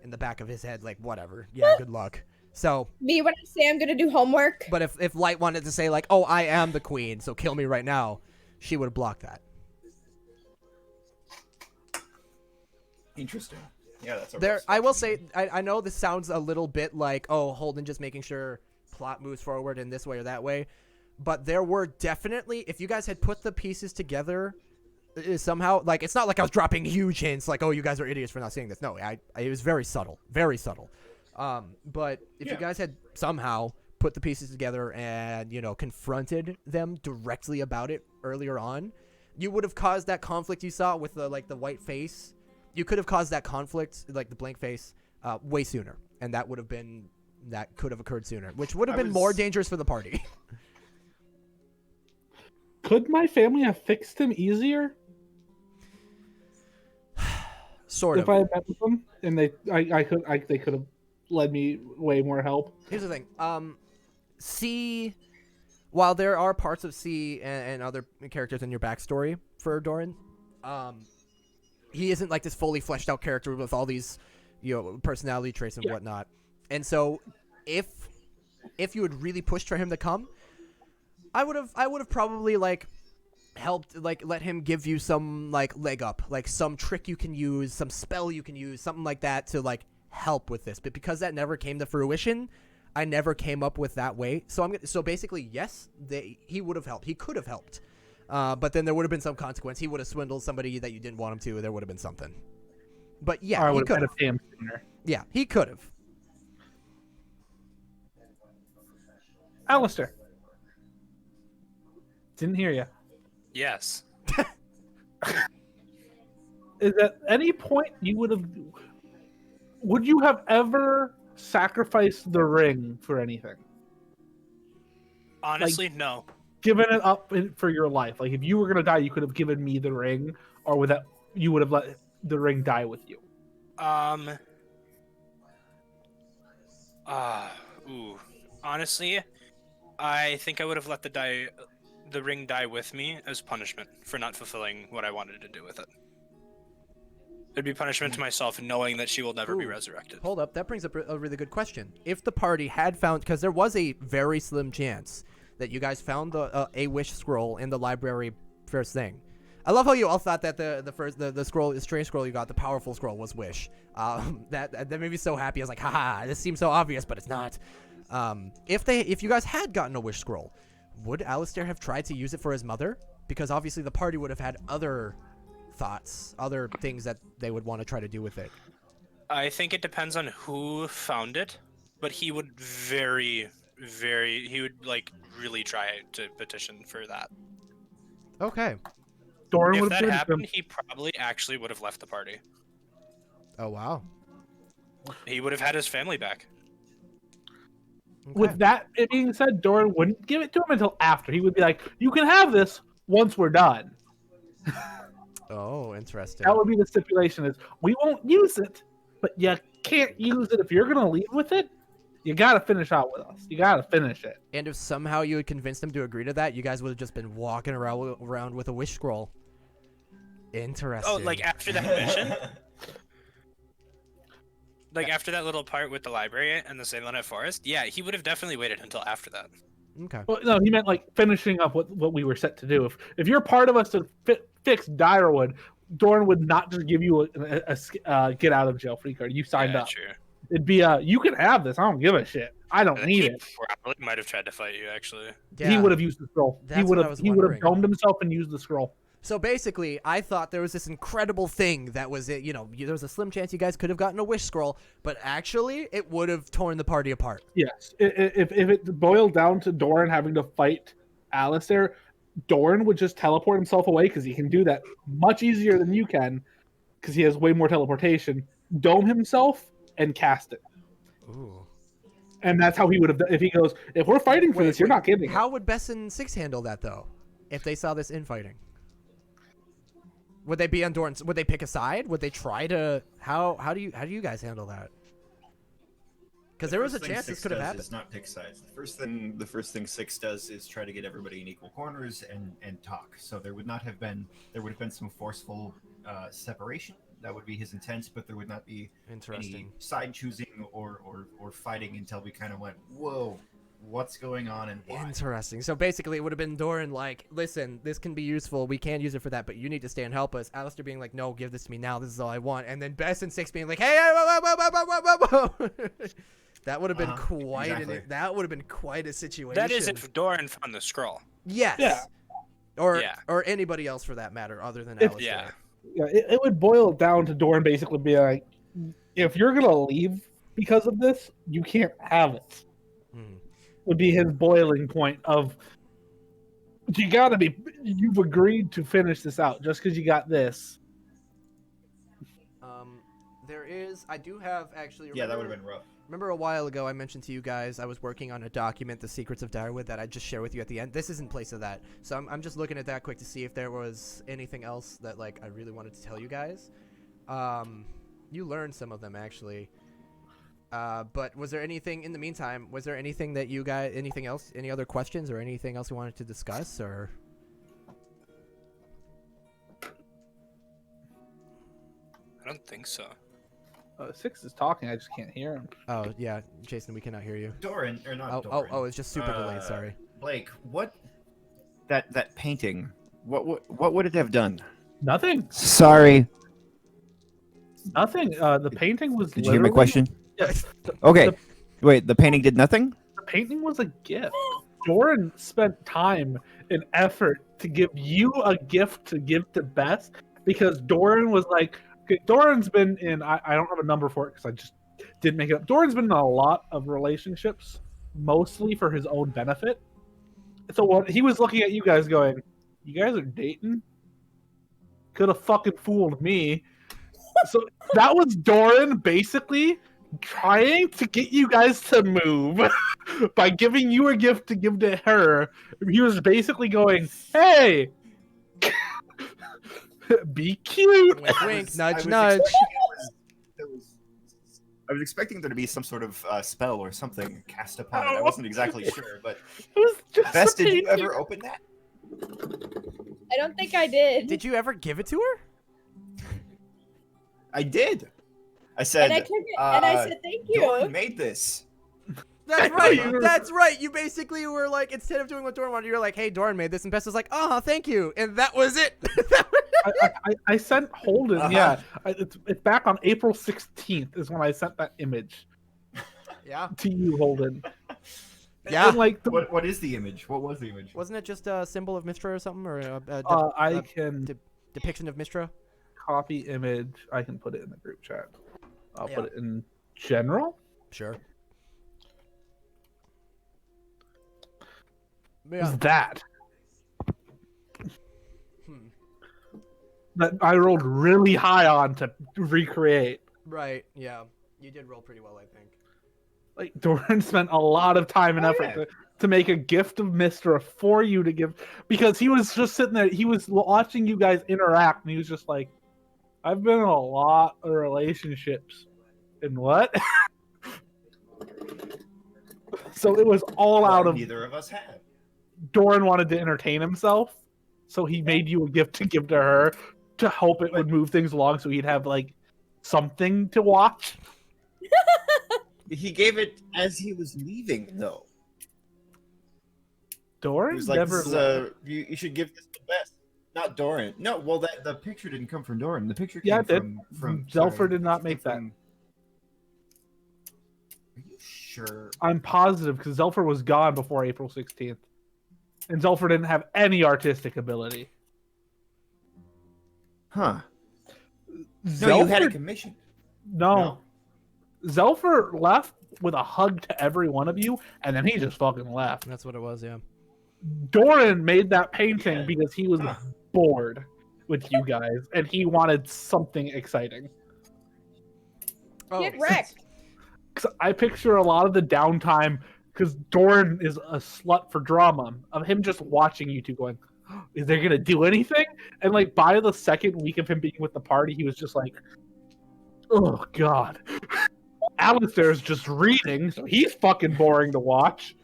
in the back of his head, whatever. Yeah, good luck. So Me when I say I'm gonna do homework. But if Light wanted to say oh, I am the Queen, so kill me right now, she would have blocked that. Interesting. Yeah, that's a There, I will say, I know this sounds a little bit like, oh, Holden just making sure plot moves forward in this way or that way, but there were definitely, if you guys had put the pieces together somehow, it's not like I was dropping huge hints, oh, you guys are idiots for not seeing this. No, it was very subtle, very subtle. But if you guys had somehow put the pieces together and, confronted them directly about it earlier on, you would have caused that conflict you saw with the white face. You could have caused that conflict, the blank face, way sooner, and that could have occurred sooner, which would have been more dangerous for the party. Could my family have fixed him easier? Sort of. If I had met with them and they could have led me way more help. Here's the thing. C, while there are parts of C and other characters in your backstory for Doran, he isn't this fully fleshed out character with all these, personality traits and whatnot. And so, if you had really pushed for him to come, I would have probably helped let him give you some leg up, some trick you can use, some spell you can use, something like that to help with this. But because that never came to fruition, I never came up with that way. So basically, yes, he would have helped. He could have helped. But then there would have been some consequence. He would have swindled somebody that you didn't want him to. There would have been something. But yeah, he could have. Yeah, he could have. Alistair. Didn't hear you. Yes. Is at any point would you have ever sacrificed the ring for anything? Honestly, no. Given it up for your life. If you were gonna die, you could have given me the ring, or you would have let the ring die with you. Honestly, I think I would have let the ring die with me as punishment for not fulfilling what I wanted to do with it. It'd be punishment to myself, knowing that she will never be resurrected. Hold up, that brings up a really good question. If the party had found, because there was a very slim chance that you guys found a wish scroll in the library first thing. I love how you all thought that the scroll, the strange scroll you got, the powerful scroll, was wish. That made me so happy. I was like, haha, this seems so obvious, but it's not. If you guys had gotten a wish scroll, would Alistair have tried to use it for his mother? Because obviously the party would have had other thoughts, other things that they would want to try to do with it. I think it depends on who found it, but he would really try to petition for that. Okay. Doran If would that have happened, he probably actually would have left the party. Oh, wow. He would have had his family back. Okay. With that being said, Doran wouldn't give it to him until after. He would be like, "You can have this once we're done." Oh, interesting. That would be the stipulation: is we won't use it, but you can't use it if you're gonna leave with it. You gotta finish out with us. You gotta finish it. And if somehow you had convinced them to agree to that, you guys would have just been walking around with a wish scroll. Interesting. Oh, after that mission? Like after that little part with the library and the Salem Forest, yeah, he would have definitely waited until after that. Okay. Well, no, he meant like finishing up what we were set to do. If you're part of us to fix Direwood, Doran would not just give you a get out of jail free card. You signed Yeah, up. true. It'd be you can have this. I don't give a shit. I don't need He it. probably might have tried to fight you actually. Yeah. He would have used the scroll. That's He would what I have. was He would have wondering. domed himself and used the scroll. So basically, I thought there was this incredible thing that was it. You know, there was a slim chance you guys could have gotten a wish scroll, but actually, it would have torn the party apart. Yes. If it boiled down to Doran having to fight Alistair, Doran would just teleport himself away because he can do that much easier than you can because he has way more teleportation. Dome himself and cast it. Ooh. And that's how he would have done. If he goes, if we're fighting for this, you're not getting it. How would Bess and Six handle that though? If they saw this infighting, would they be on Doran's? Would they pick a side? Would they try to? How do you guys handle that? Because there was a chance this could have happened. Is not pick sides. The first thing Six does is try to get everybody in equal corners and talk. So there would have been some forceful separation. That would be his intent, but there would not be Interesting. any side choosing or fighting until we kind of went, whoa, what's going on and why? Interesting. So basically, it would have been Doran like, listen, this can be useful. We can use it for that, but you need to stay and help us. Alistair being like, no, give this to me now. This is all I want. And then Bess and Six being like, hey, whoa. That would have been quite exactly. that would have been quite a situation. That is if Doran found the scroll. Yes. Yeah. Or anybody else for that matter, other than Alistair. Yeah. Yeah, it would boil down to Doran basically being like, if you're gonna leave because of this, you can't have it. Would be his boiling point of you've agreed to finish this out just because you got this. I do have actually. Yeah, that would have been rough. Remember a while ago I mentioned to you guys I was working on a document, The Secrets of Direwood, that I just share with you at the end. This is in place of that. So I'm just looking at that quick to see if there was anything else that like I really wanted to tell you guys. You learned some of them actually. But was there anything in the meantime? Was there anything that you guys, anything else, any other questions or anything else you wanted to discuss or? I don't think so. Six is talking. I just can't hear him. Oh yeah, Jason, we cannot hear you. Doran, or not Oh, Doran. it's just super delayed. Sorry. Blake, what that painting? What would it have done? Nothing. Sorry. Nothing. The painting was. Did you hear my question? Yes. Okay. Wait, the painting did nothing? The painting was a gift. Doran spent time and effort to give you a gift to give to Bess because Doran was like, okay, Doran's been in, I don't have a number for it because I just didn't make it up. Doran's been in a lot of relationships, mostly for his own benefit. So what he was looking at you guys going, you guys are dating? Could have fucking fooled me. So that was Doran basically trying to get you guys to move by giving you a gift to give to her. He was basically going, hey, be cute. Wink, wink, nudge, I nudge. was expecting there to be some sort of spell or something cast upon it. I wasn't exactly sure, but It was just Bess, a did you painting. ever open that? I don't think I did. Did you ever give it to her? I did. I said, And I took it, and I said thank you. Doran made this. That's right. That's right. You basically were like, instead of doing what Doran wanted, you're like, hey, Doran made this, and Bess was like, oh, thank you, and that was it. I sent Holden, yeah. It's back on April 16th is when I sent that image Yeah. to you, Holden. Yeah. And like, What is the image? What was the image? Wasn't it just a symbol of Mistra or something, or I can depiction of Mistra? copy image. I can put it in the group chat. I'll Yeah. put it in general. Sure. Is Yeah. that Hmm. that I rolled really high on to recreate? Right. Yeah. You did roll pretty well, I think. Like Doran spent a lot of time and effort to make a gift of Mistra for you to give, because he was just sitting there. He was watching you guys interact, and he was just like, "I've been in a lot of relationships, and what?" So it was all out of. Neither of us have. Doran wanted to entertain himself, so he made you a gift to give to her to hope it would move things along, so he'd have like something to watch. He gave it as he was leaving, though. He Doran was like, never. this is, you should give this the best. Not Doran. No, well, the picture didn't come from Doran. The picture Yeah, came it did. from Zelfer sorry, did not it make came that. from- Are you sure? I'm positive because Zelfer was gone before April 16th, and Zelfer didn't have any artistic ability. Huh. Zelfer, No, you had it commissioned. no. Zelfer left with a hug to every one of you, and then he just fucking left. That's what it was. Yeah. Doran made that painting Yeah. because he was bored with you guys, and he wanted something exciting. Oh, Get wrecked. 'Cause I picture a lot of the downtime, because Doran is a slut for drama, of him just watching you two going, is they gonna do anything? And like by the second week of him being with the party, he was just like, oh god. Alistair's just reading, so he's fucking boring to watch.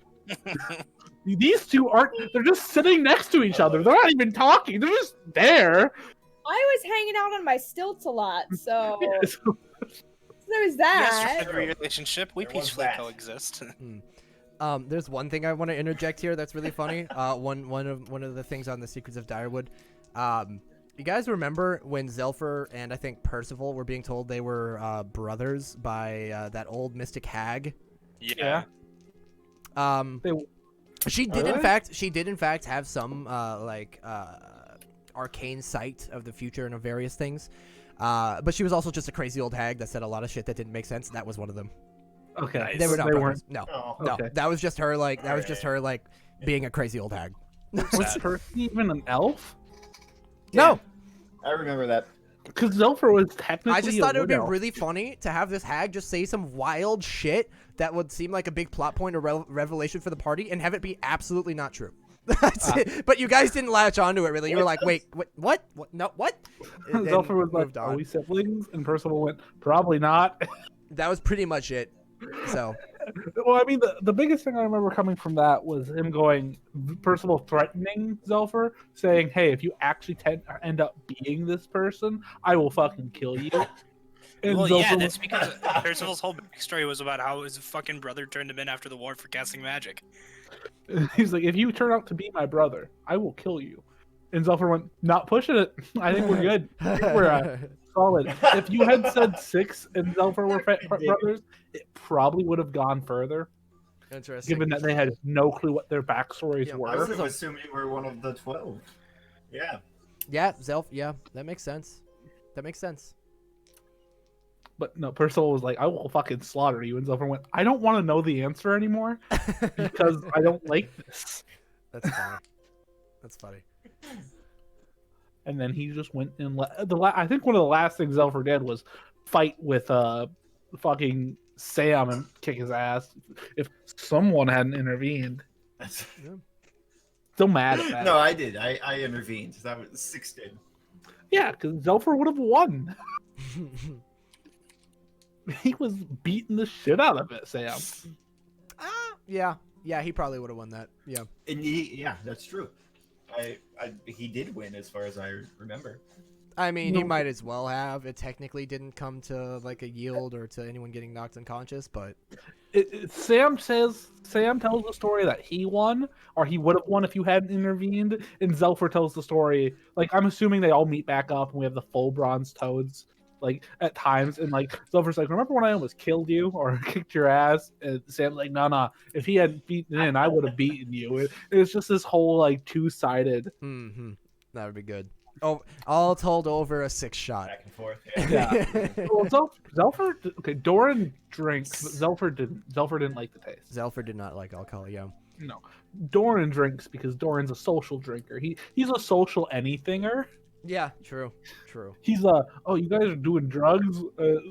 These two they're just sitting next to each other. They're not even talking, they're just there. I was hanging out on my stilts a lot, so So- there's Yes, that. friendly relationship. We There was peacefully that. coexist. There's one thing I want to interject here that's really funny. One of the things on the Secrets of Direwood. You guys remember when Zelfer and I think Percival were being told they were brothers by that old mystic hag? Yeah. They- She did Really? in fact have some arcane sight of the future and of various things. But she was also just a crazy old hag that said a lot of shit that didn't make sense. That was one of them. Okay. Nice. They were not They brothers. No, Oh, no, Okay. that was just her being a crazy old hag. Was Sad. Percy even an elf? No, I remember that. Because Zelfer was technically I just thought a it would be wood elf. really funny to have this hag just say some wild shit that would seem like a big plot point or revelation for the party, and have it be absolutely not true. That's it. But you guys didn't latch onto it really. You were like, wait, what? No, what? And then Zelfer was like, moved are on. we siblings? And Percival went, probably not. That was pretty much it. So Well, I mean, the biggest thing I remember coming from that was him going, Percival threatening Zelfer, saying, hey, if you actually end up being this person, I will fucking kill you. And Well, Zelfer yeah, was- that's because Percival's whole backstory was about how his fucking brother turned him in after the war for casting magic. He's like, if you turn out to be my brother, I will kill you. And Zelfer went, not pushing it. I think we're good. I think we're solid. If you had said 6 and Zelfer were brothers, it probably would have gone further, interesting. given that they had no clue what their backstories Yeah, were. I would This have is assumed you were one of the 12. Yeah. Yeah, Zelf. Yeah, that makes sense. That makes sense. But no, Percival was like, I will fucking slaughter you. And Zelfer went, I don't want to know the answer anymore because I don't like this. That's funny. That's funny. And then he just went and I think one of the last things Zelfer did was fight with fucking Sam and kick his ass. If someone hadn't intervened, still mad at that. No, I did. I intervened. That was 6 did. Yeah, because Zelfer would have won. He was beating the shit out of it, Sam. Yeah, he probably would have won that. Yeah. And yeah, that's true. He did win as far as I remember. I mean, he No. might as well have. It technically didn't come to like a yield or to anyone getting knocked unconscious, but Sam tells the story that he won, or he would have won if you hadn't intervened, and Zelfer tells the story, like, I'm assuming they all meet back up and we have the full bronze toads, like, at times, and like Zelfer's like, remember when I almost killed you or kicked your ass? And Sam's like, no, if he hadn't beaten in, I would have beaten you. It's just this whole like two-sided. that would be good. Oh, all told over a 6-shot. Back and forth. Yeah. Well, Zelfer, okay, Doran drinks, but Zelfer didn't like the taste. Zelfer did not like alcohol. Yeah. No, Doran drinks because Doran's a social drinker. He's a social anythinger. Yeah. True. He's oh, you guys are doing drugs?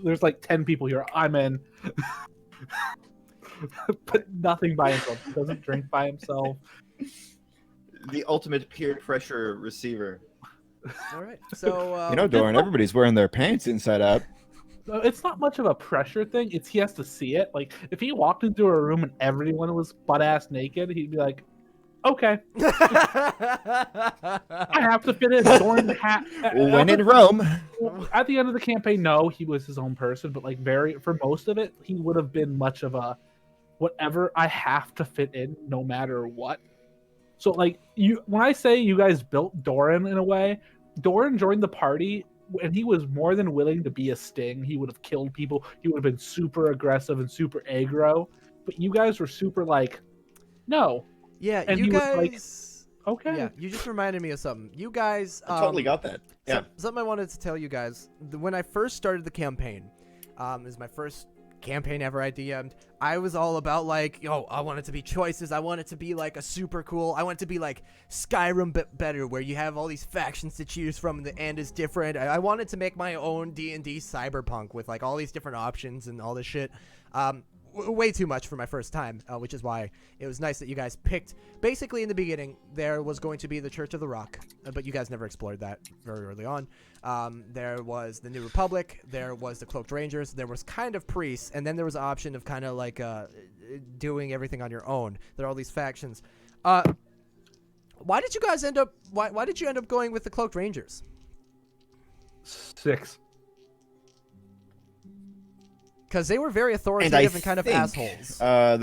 There's like 10 people here. I'm in. But nothing by himself. He doesn't drink by himself. The ultimate peer pressure receiver. All right. So You know, Doran, everybody's wearing their pants inside out. It's not much of a pressure thing. It's he has to see it. Like if he walked into a room and everyone was butt ass naked, he'd be like, Okay, I have to fit in. Doran When in Rome. at the end of the campaign, no, he was his own person, but like for most of it, he would have been much of a whatever. I have to fit in no matter what. So like when I say you guys built Doran in a way, Doran joined the party and he was more than willing to be a Sting. He would have killed people. He would have been super aggressive and super aggro. But you guys were super like, no. Yeah, And you he was guys. like, okay. Yeah, you just reminded me of something. You guys. I totally got that. Yeah. Something I wanted to tell you guys. When I first started the campaign, is my first campaign ever I DM'd. I was all about like, yo, I want it to be choices. I want it to be like a super cool. I want it to be like Skyrim but better, where you have all these factions to choose from and the end is different. I wanted to make my own D&D cyberpunk with like all these different options and all this shit. Way too much for my first time, which is why it was nice that you guys picked. Basically, in the beginning, there was going to be the Church of the Rock, but you guys never explored that very early on. There was the New Republic, there was the Cloaked Rangers, there was kind of priests, and then there was an option of kind of like doing everything on your own. There are all these factions. Why did you guys end up? Why did you end up going with the Cloaked Rangers? 6. Because they were very authoritative and kind of think, assholes. I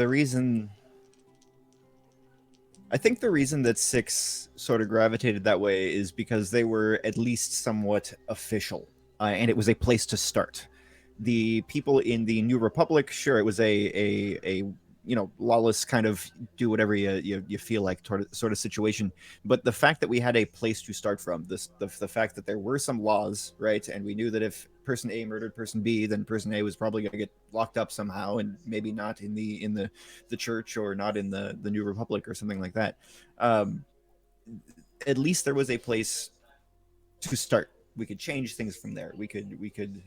think the reason that 6 sort of gravitated that way is because they were at least somewhat official, and it was a place to start. The people in the New Republic, sure, it was a lawless kind of do whatever you feel like sort of situation. But the fact that we had a place to start from, the fact that there were some laws, right, and we knew that if person A murdered person B, then person A was probably going to get locked up somehow, and maybe not in the church or not in the New Republic or something like that. At least there was a place to start. We could change things from there. We could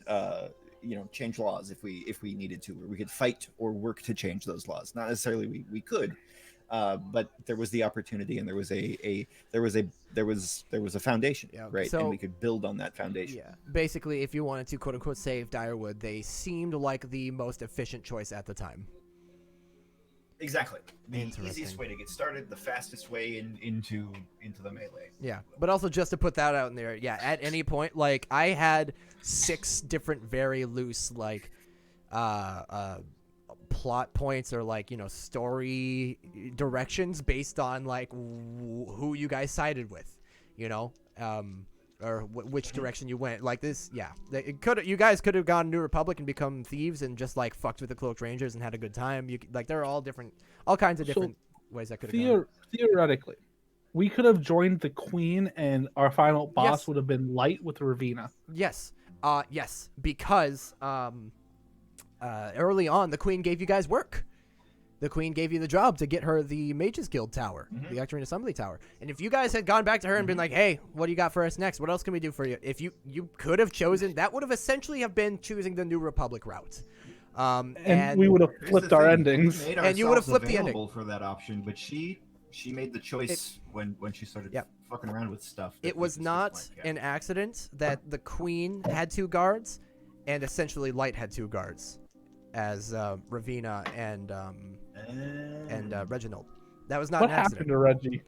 change laws if we needed to, or we could fight or work to change those laws. Not necessarily we could, but there was the opportunity, and there was a foundation, right? So, and we could build on that foundation. Yeah, basically, if you wanted to quote unquote save Direwood, they seemed like the most efficient choice at the time. Exactly. The Interesting. easiest way to get started, the fastest way into the melee. Yeah, but also just to put that out in there, yeah, at any point, like, I had 6 different very loose, like, plot points or, like, story directions based on, like, who you guys sided with, or which direction you went. Like this, yeah. You guys could have gone New Republic and become thieves and just, like, fucked with the Cloaked Rangers and had a good time. There are all kinds of different ways that could have gone. Theoretically, we could have joined the Queen, and our final boss Yes. would have been Light with Ravina. Yes. Yes. Because early on, the Queen gave you guys work. The Queen gave you the job to get her the Mages Guild Tower, the Octarine Assembly Tower. And if you guys had gone back to her and been like, hey, what do you got for us next? What else can we do for you? If you could have chosen, that would have essentially have been choosing the New Republic route. And we would have flipped our endings. And you would have flipped the ending. For that option, but she made the choice when she started fucking around with stuff. It was not an accident that the Queen had 2 guards, and essentially Light had 2 guards, as Ravina and Reginald. That was not What an accident. happened to Reggie?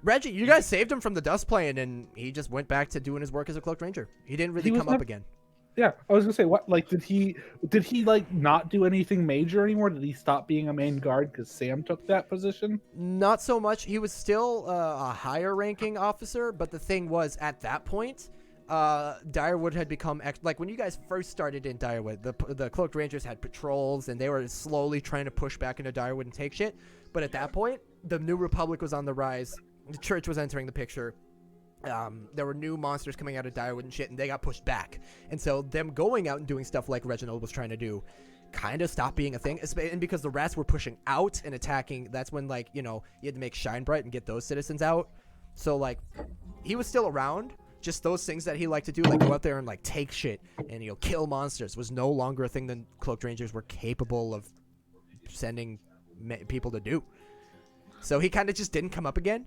Reggie, you guys saved him from the dust plane, and he just went back to doing his work as a Cloaked Ranger. He didn't really come up again. Yeah, I was gonna say, what? Like, did he like not do anything major anymore? Did he stop being a main guard because Sam took that position? Not so much. He was still a higher ranking officer, but the thing was, at that point, Direwood had become like when you guys first started in Direwood, the Cloaked Rangers had patrols, and they were slowly trying to push back into Direwood and take shit. But at that point, the New Republic was on the rise. The Church was entering the picture. There were new monsters coming out of Direwood and shit, and they got pushed back. And so them going out and doing stuff like Reginald was trying to do kind of stopped being a thing. And because the rats were pushing out and attacking, that's when, like, you had to make Shine Bright and get those citizens out. So, like, he was still around. Just those things that he liked to do, like go out there and, like, take shit and, kill monsters, was no longer a thing that Cloaked Rangers were capable of sending people to do. So he kind of just didn't come up again,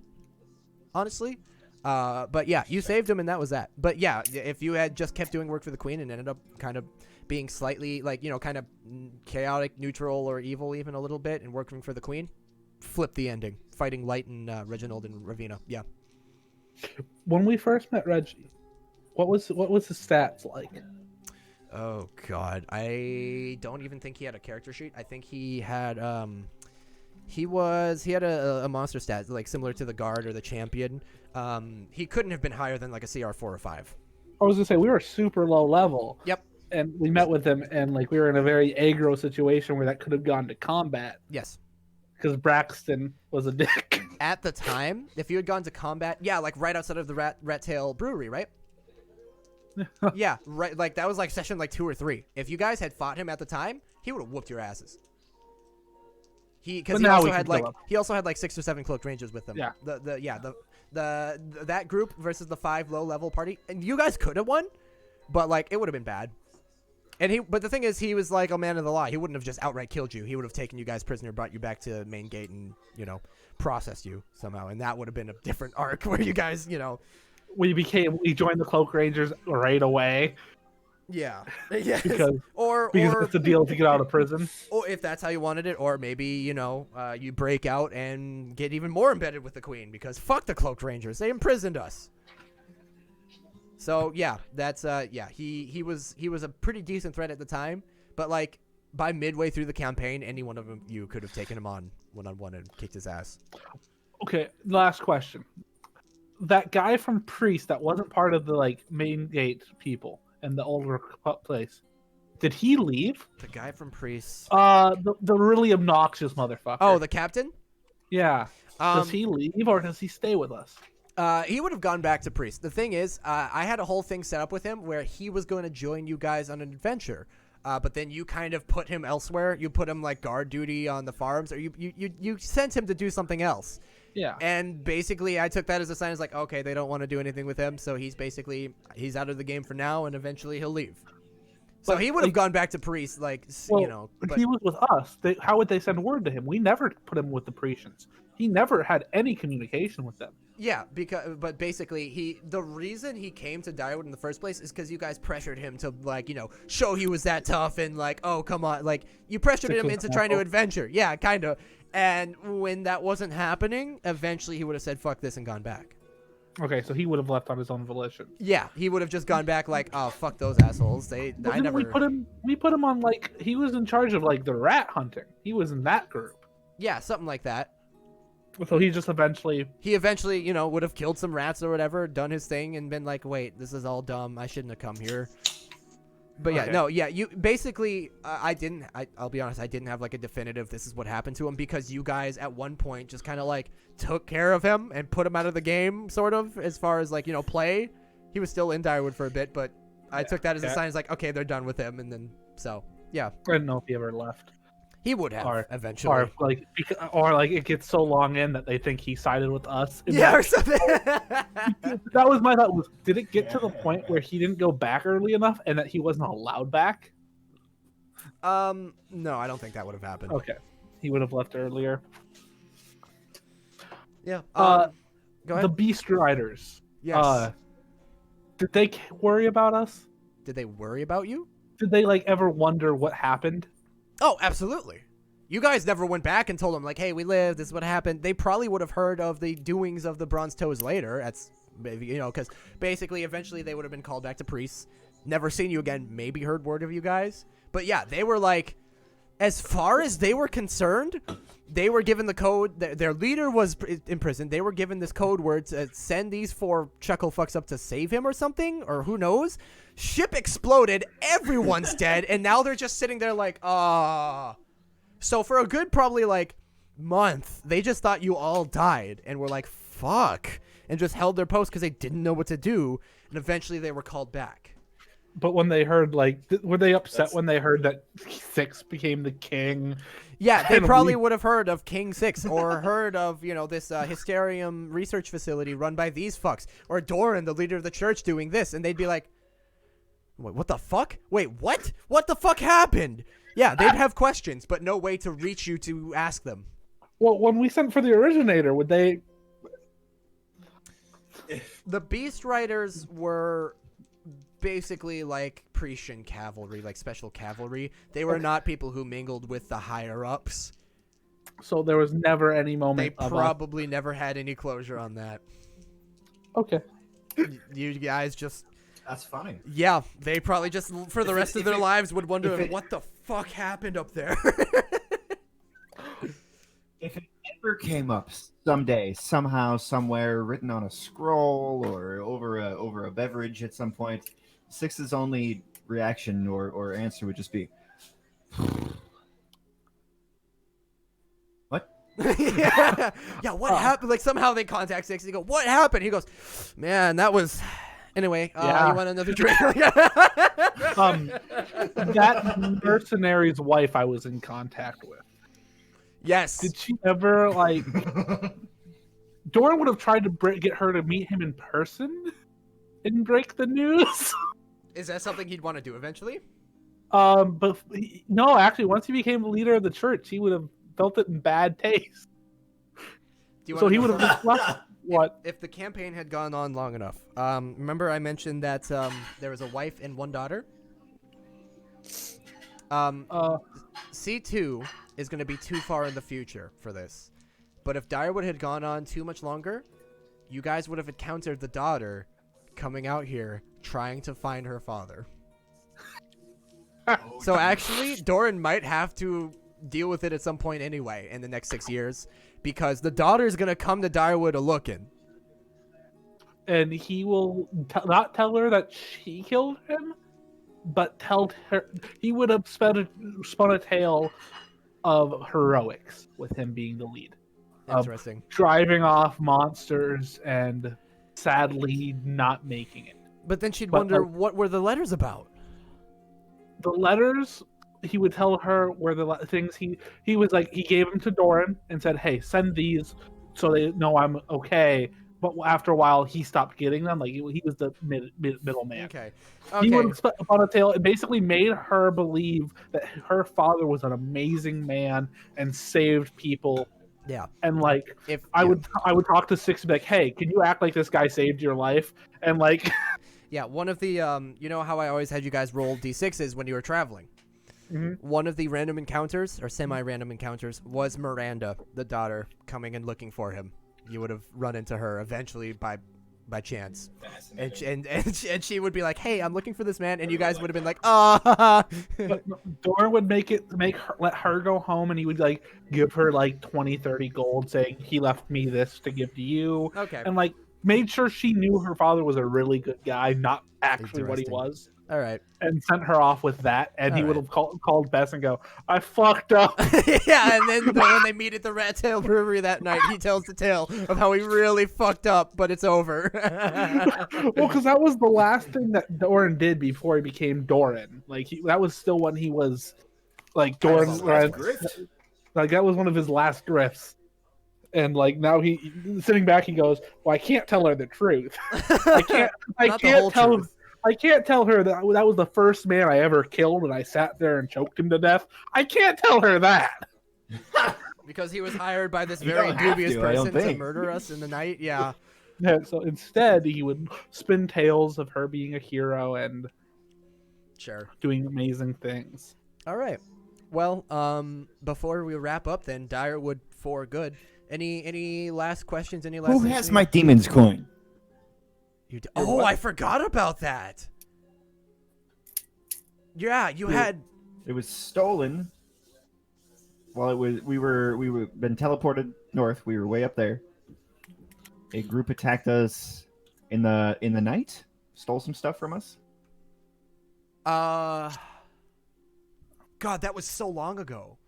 honestly. But yeah, you saved him, and that was that. But yeah, if you had just kept doing work for the Queen and ended up kind of being slightly, like, kind of chaotic, neutral, or evil even a little bit, and working for the Queen, flip the ending, fighting Light and Reginald and Ravina. Yeah. When we first met Reggie, what was his stats like? Oh God, I don't even think he had a character sheet. I think he had he had a monster stat like similar to the guard or the champion. He couldn't have been higher than like a CR 4 or 5. I was gonna say we were super low level. Yep. And we met with him, and like we were in a very aggro situation where that could have gone to combat Yes. because Braxton was a dick. At the time, if you had gone to combat, yeah, like right outside of the Rat Tail Brewery, right? Yeah, right. Like that was like session like 2 or 3. If you guys had fought him at the time, he would have whooped your asses. Because he also had like 6 or 7 cloaked rangers with him. Yeah. That group versus the 5 low level party, and you guys could have won, but like it would have been bad. But the thing is, he was like a man of the law. He wouldn't have just outright killed you. He would have taken you guys prisoner, brought you back to main gate, and processed you somehow. And that would have been a different arc where you guys, We joined the Cloak Rangers right away. Yeah. Yes. Because or it's a deal to get out of prison. Or if that's how you wanted it, or maybe, you break out and get even more embedded with the Queen because fuck the Cloaked Rangers. They imprisoned us. So yeah, that's he was a pretty decent threat at the time, but like by midway through the campaign, any one of you could have taken him on one-on-one and kicked his ass. Okay, last question. That guy from Priest that wasn't part of the like main gate people in the older place, did he leave? The guy from Priest. The really obnoxious motherfucker. Oh, the captain? Yeah. Does he leave or does he stay with us? He would have gone back to Priest. The thing is, I had a whole thing set up with him where he was going to join you guys on an adventure. But then you kind of put him elsewhere. You put him like guard duty on the farms, or you sent him to do something else. Yeah. And basically, I took that as a sign. It's like, okay, they don't want to do anything with him, so he's out of the game for now, and eventually he'll leave. So he would have gone back to Priest, But he was with us. How would they send word to him? We never put him with the Parisians. He never had any communication with them. Yeah, but basically the reason he came to Direwood in the first place is because you guys pressured him to show he was that tough and like, oh come on, like you pressured him into trying to adventure. Yeah, kind of. And when that wasn't happening, eventually he would have said fuck this and gone back. Okay, so he would have left on his own volition. Yeah, he would have just gone back like, oh fuck those assholes. We put him on like he was in charge of like the rat hunting. He was in that group. Yeah, something like that. So he eventually would have killed some rats or whatever, done his thing, and been like, wait, this is all dumb. I shouldn't have come here. But yeah, okay. No, yeah, you basically, I'll be honest, I didn't have like a definitive this is what happened to him because you guys at one point just kind of like took care of him and put him out of the game, sort of, as far as like, play. He was still in Direwood for a bit, but I took that as a sign. It's like, okay, they're done with him. And then, so, yeah. I didn't know if he ever left. He would have eventually, or it gets so long in that they think he sided with us. Yeah, or something. That was my thought. Did it get to the point where he didn't go back early enough, and that he wasn't allowed back? No, I don't think that would have happened. Okay, he would have left earlier. Yeah. Go ahead. The Beast Riders. Yes. Did they worry about us? Did they worry about you? Did they ever wonder what happened? Oh, absolutely. You guys never went back and told them, like, hey, we lived, this is what happened. They probably would have heard of the doings of the Bronze Toes later. That's, because basically, eventually, they would have been called back to priests. Never seen you again, maybe heard word of you guys. But yeah, they were like, as far as they were concerned, they were given the code. Their leader was imprisoned. They were given this code word to send these 4 chuckle fucks up to save him or something, or who knows. Ship exploded, everyone's dead, and now they're just sitting there like, ah. So for a good probably like month, they just thought you all died and were like, fuck, and just held their post because they didn't know what to do, and eventually they were called back. But when they heard, were they upset when they heard that 6 became the king? Yeah, they probably would have heard of King 6 or heard of, this hysterium research facility run by these fucks, or Doran, the leader of the church, doing this, and they'd be like, wait, what the fuck? Wait, what? What the fuck happened? Yeah, they'd have questions, but no way to reach you to ask them. Well, when we sent for the originator, would they... The Beast Riders were basically like Pretian cavalry, like special cavalry. They were not people who mingled with the higher-ups. So there was never any They moment of probably never had any closure on that. okay. You guys just, That's funny. yeah, they probably just for the If it- rest of if their it- lives would wonder if it- what the fuck happened up there. If it ever came up someday, somehow, somewhere, written on a scroll or over a beverage at some point, Six's only reaction or answer would just be, "What?" yeah, yeah. What happened? Like somehow they contact Six. They go, "What happened?" He goes, "Man, that was." Anyway, Yeah. you want another drink? That mercenary's wife I was in contact with. Yes. Did she ever like? Doran would have tried to get her to meet him in person and break the news. Is that something he'd want to do eventually? But no, actually, once he became the leader of the church, he would have felt it in bad taste. Do you So wanna he know would have something? just left. What? If the campaign had gone on long enough, remember I mentioned that there was a wife and one daughter. C2 is going to be too far in the future for this, but if Direwood had gone on too much longer, you guys would have encountered the daughter coming out here trying to find her father. So actually, Doran might have to deal with it at some point anyway in the next 6 years, because the daughter's gonna come to Direwood a looking. And he will not tell her that she killed him, but tell her he would have spun a tale of heroics with him being the lead. Interesting. Driving off monsters and sadly not making it. But then she'd But, wonder, like- what were the letters about? The letters, he would tell her were the things he was like, he gave them to Doran and said, hey, send these so they know I'm okay. But after a while, he stopped getting them. Like, he was the middle man. Okay. He would Okay. have spent upon a tale and basically made her believe that her father was an amazing man and saved people. Yeah. And like, If I yeah. would talk to Six and be like, hey, can you act like this guy saved your life? And like, Yeah, one of the you know how I always had you guys roll d6s when you were traveling. Mhm. One of the random encounters or semi-random encounters was Miranda, the daughter, coming and looking for him. You would have run into her eventually by chance, and she would be like, "Hey, I'm looking for this man," and you guys would have been like, "Ah." but Doran would let her go home, and he would like give her like 20, 30 gold, saying he left me this to give to you, Okay. and like made sure she knew her father was a really good guy, not actually what he Interesting. was, All right. and sent her off with that. And he All would right. have called Bess and go, "I fucked up." Yeah, and then when they meet at the Rat Tail Brewery that night, he tells the tale of how he really fucked up, but it's over. Well, because that was the last thing that Doran did before he became Doran. Like that was still when he was like Doran. That's a grift. Like that was one of his last drifts. And like now he sitting back, he goes, "Well, I can't tell her the truth. I can't. I Not the can't whole tell. truth. I can't tell her that that was the first man I ever killed, and I sat there and choked him to death. I can't tell her that." Because he was hired by this You very don't have dubious to, I don't person to think. murder us in the night. Yeah. And so instead, he would spin tales of her being a hero and Sure. doing amazing things. All right. Well, before we wrap up, then Direwood for good. Any last questions? Any last? Who has my demon's coin? Oh, I forgot about that. Yeah, you had. It was stolen. While we were been teleported north. We were way up there. A group attacked us in the night. Stole some stuff from us. God, that was so long ago.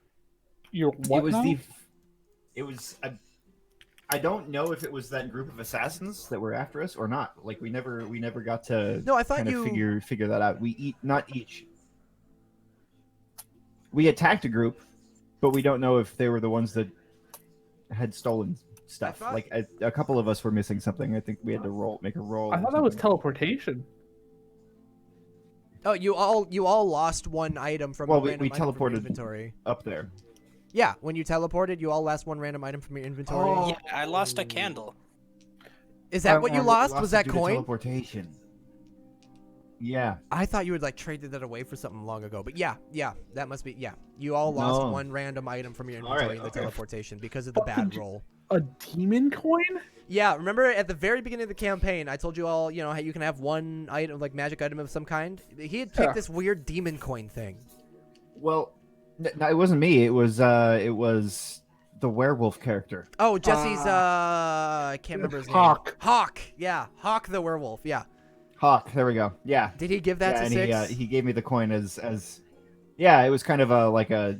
You're what It was now? It was. I don't know if it was that group of assassins that were after us or not. Like we never got to. No, I thought kind of you. figure that out. Not each. We attacked a group, but we don't know if they were the ones that had stolen stuff. thought- Like a couple of us were missing something. I think we had to make a roll. I or thought that was something. teleportation. Oh, you all lost one item from. Well, a we random item from your teleported. inventory. Up there. Yeah, when you teleported, you all lost one random item from your inventory. Oh. Yeah, I lost a candle. Is that what you we lost? Lost Was it that due to coin? teleportation? Yeah. I thought you had like traded that away for something long ago, but yeah, that must be You all lost No. one random item from your All right, inventory in the okay. teleportation because of the bad roll. A demon coin? Yeah, remember at the very beginning of the campaign, I told you all, how you can have one item, like magic item of some kind. He had picked this weird demon coin thing. Well, no, it wasn't me. It was the werewolf character. Oh, Jesse's I can't remember his name. Hawk. Yeah, Hawk the werewolf. Yeah. Hawk. There we go. Yeah. Did he give that to and Six? he gave me the coin as yeah. It was kind of a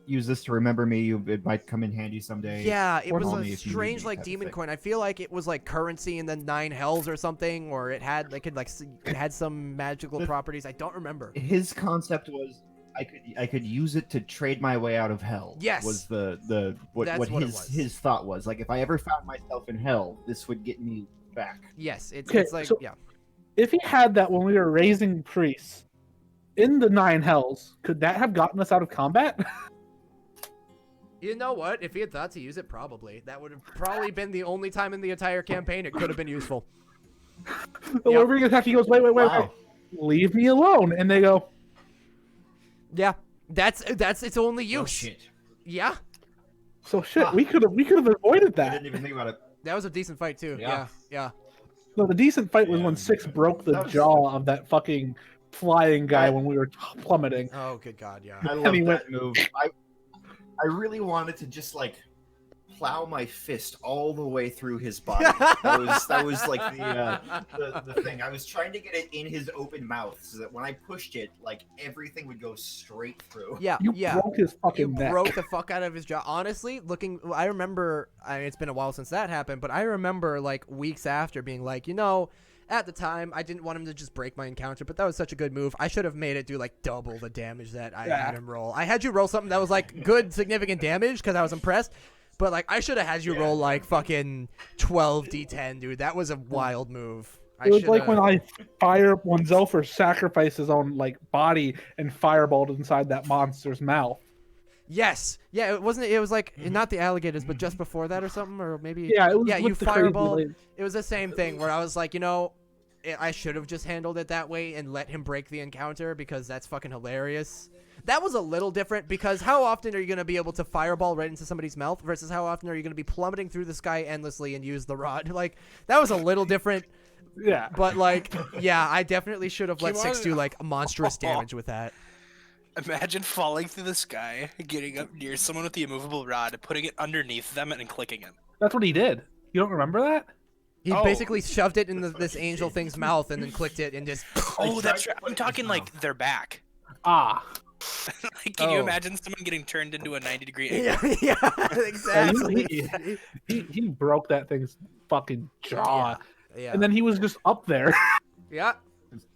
use this to remember me. It might come in handy someday. Yeah, it Or was call a me if you need strange me like type of demon thing. coin. I feel like it was like currency and then 9 hells or something, or it had it had some magical properties. I don't remember. His concept was I could use it to trade my way out of hell. Yes. Was what That's what it was. his thought was. Like if I ever found myself in hell, this would get me back. Yes, it's like so- yeah. If he had that when we were raising priests in the 9 hells, could that have gotten us out of combat? You know what? If he had thought to use it, probably that would have probably been the only time in the entire campaign it could have been useful. The Wolverine attack, he goes, wait, Wow. leave me alone. And they go, Yeah, that's its only use. Oh shit! Yeah, so shit, Ah. we could have avoided I that. didn't even think about it. that was a decent fight too. Yeah. Yeah. No, the decent fight was Yeah, when Six broke the that was- jaw of that fucking flying guy Right. when we were plummeting. Oh, good God, yeah. I And love he that move. I really wanted to just like plow my fist all the way through his body. That was like the thing. I was trying to get it in his open mouth so that when I pushed it, like everything would go straight through. Yeah, You yeah. broke his You fucking neck. broke the fuck out of his jaw. Honestly, I remember. I mean, it's been a while since that happened, but I remember like weeks after being like, at the time, I didn't want him to just break my encounter, but that was such a good move. I should have made it do like double the damage that I had him roll. I had you roll something that was like good, significant damage because I was impressed, but like I should have had you roll like fucking 12d10, dude. That was a wild move. It was like when when Zelfer sacrificed his own like body and fireballed inside that monster's mouth. Yes. Yeah, it wasn't. It was like not the alligators, but just before that or something, or maybe. Yeah, it was. Yeah, with you the crazy fireball. lady. It was the same thing where I was like, I should have just handled it that way and let him break the encounter because that's fucking hilarious. That was a little different because how often are you going to be able to fireball right into somebody's mouth versus how often are you going to be plummeting through the sky endlessly and use the rod? Like, that was a little different, Yeah. but like, yeah, I definitely should have let Come Six on. do like monstrous damage with that. Imagine falling through the sky, getting up near someone with the immovable rod, putting it underneath them, and clicking it. That's what he did. You don't remember that? He Oh. basically shoved it in this angel thing's mouth and then clicked it and just. Oh, that's tried right. to put I'm it in talking his like mouth. their back. Ah. Like, can you Oh. imagine someone getting turned into a 90-degree angle? Yeah, exactly. He broke that thing's fucking jaw. Yeah. And then he was just up there. Yeah.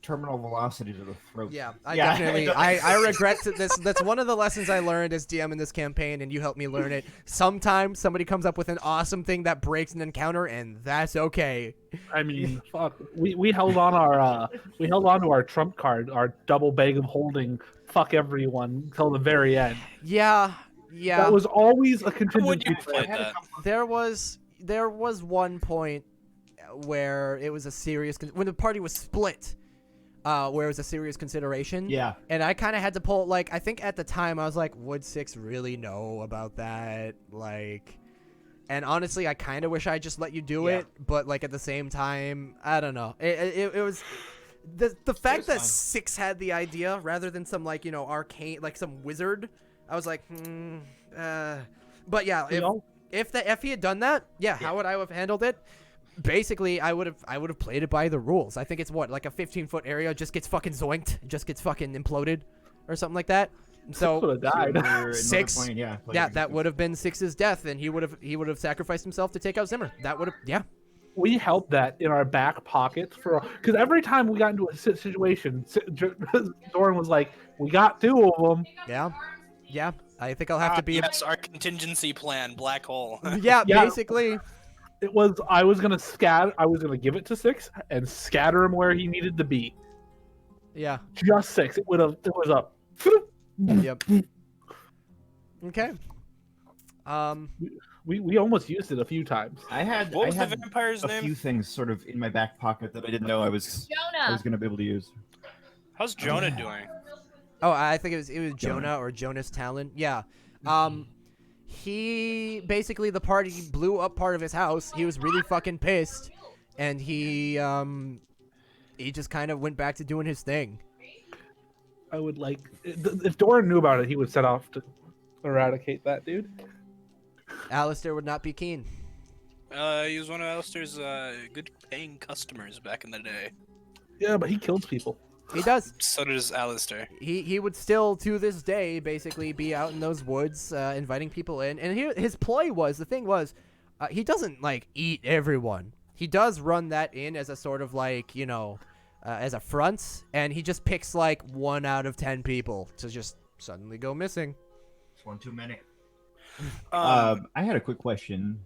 Terminal velocity to the throat. Yeah, I Yeah, definitely. it I regret this. That's one of the lessons I learned as DM in this campaign, and you helped me learn it. Sometimes somebody comes up with an awesome thing that breaks an encounter, and that's okay. I mean, fuck. We held on to our trump card, our double bag of holding. Fuck everyone until the very end. Yeah. That was always a Would contingency you plan. play that? There was one point where it was a serious when the party was split, where it was a serious consideration. Yeah. And I kind of had to pull, like, I think at the time I was like, would Six really know about that? Like, and honestly, I kind of wish I just let you do Yeah. it, but like at the same time, I don't know. It was the fact that fine. Six had the idea rather than some like arcane, like some wizard. I was like, but yeah, if he had done that, how would I have handled it? Basically, I would have played it by the rules. I think it's like a 15-foot area just gets fucking zoinked, just gets fucking imploded, or something like that. So Could have died. Another Six. point, yeah. that would have been Six's death, and he would have sacrificed himself to take out Zimmer. That would have We held that in our back pockets because every time we got into a situation, Doran was like, "We got 2 of them." yeah. I think I'll have to be. Yes, our contingency plan, black hole. Yeah, Yeah. basically. It was. I was gonna scatter. I was gonna give it to Six and scatter him where he needed to be. Yeah. Just Six. It was a. Yep. Okay. We almost used it a few times. I had What was the vampire's a name? few things sort of in my back pocket that I didn't know I was Jonah. going to be able to use. How's Jonah doing? Oh, I think it was Jonah or Jonas Talon. Yeah. He basically, the party blew up part of his house. He was really fucking pissed, and he just kind of went back to doing his thing. I would like if Doran knew about it, he would set off to eradicate that dude. Alistair would not be keen. He was one of Alistair's good paying customers back in the day. Yeah, but he kills people. He does. So does Alistair. He would still, to this day, basically be out in those woods, inviting people in. And his ploy was, the thing was, he doesn't, like, eat everyone. He does run that in as a sort of, like, you know, as a front. And he just picks, like, 1 out of 10 people to just suddenly go missing. It's one too many. I had a quick question,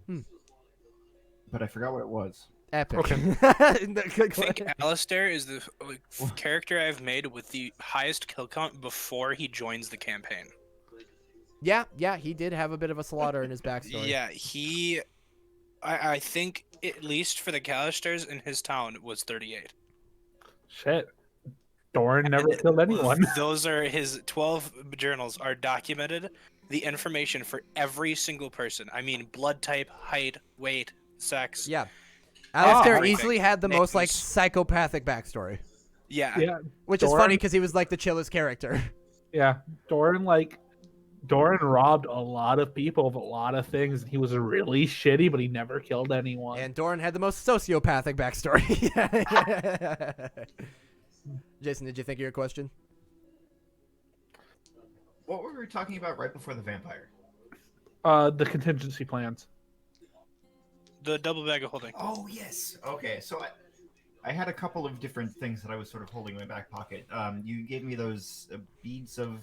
But I forgot what it was. Epic. Okay. I think Alistair is the character I've made with the highest kill count before he joins the campaign. Yeah, he did have a bit of a slaughter in his backstory. Yeah, I think, at least for the Calisters in his town, was 38. Shit. Doran never killed anyone. Those are his 12 journals are documented. The information for every single person. I mean, blood type, height, weight, sex. Yeah. Alistair everything. easily had the most, like, Names. psychopathic backstory. Yeah. Yeah, Which is Doran- funny because he was, like, the chillest character. yeah. Doran robbed a lot of people of a lot of things. He was really shitty, but he never killed anyone. And Doran had the most sociopathic backstory. Jason, did you think of your question? What were we talking about right before the vampire? The contingency plans. The double bag of holding. Oh yes. Okay, so I had a couple of different things that I was sort of holding in my back pocket. You gave me those beads of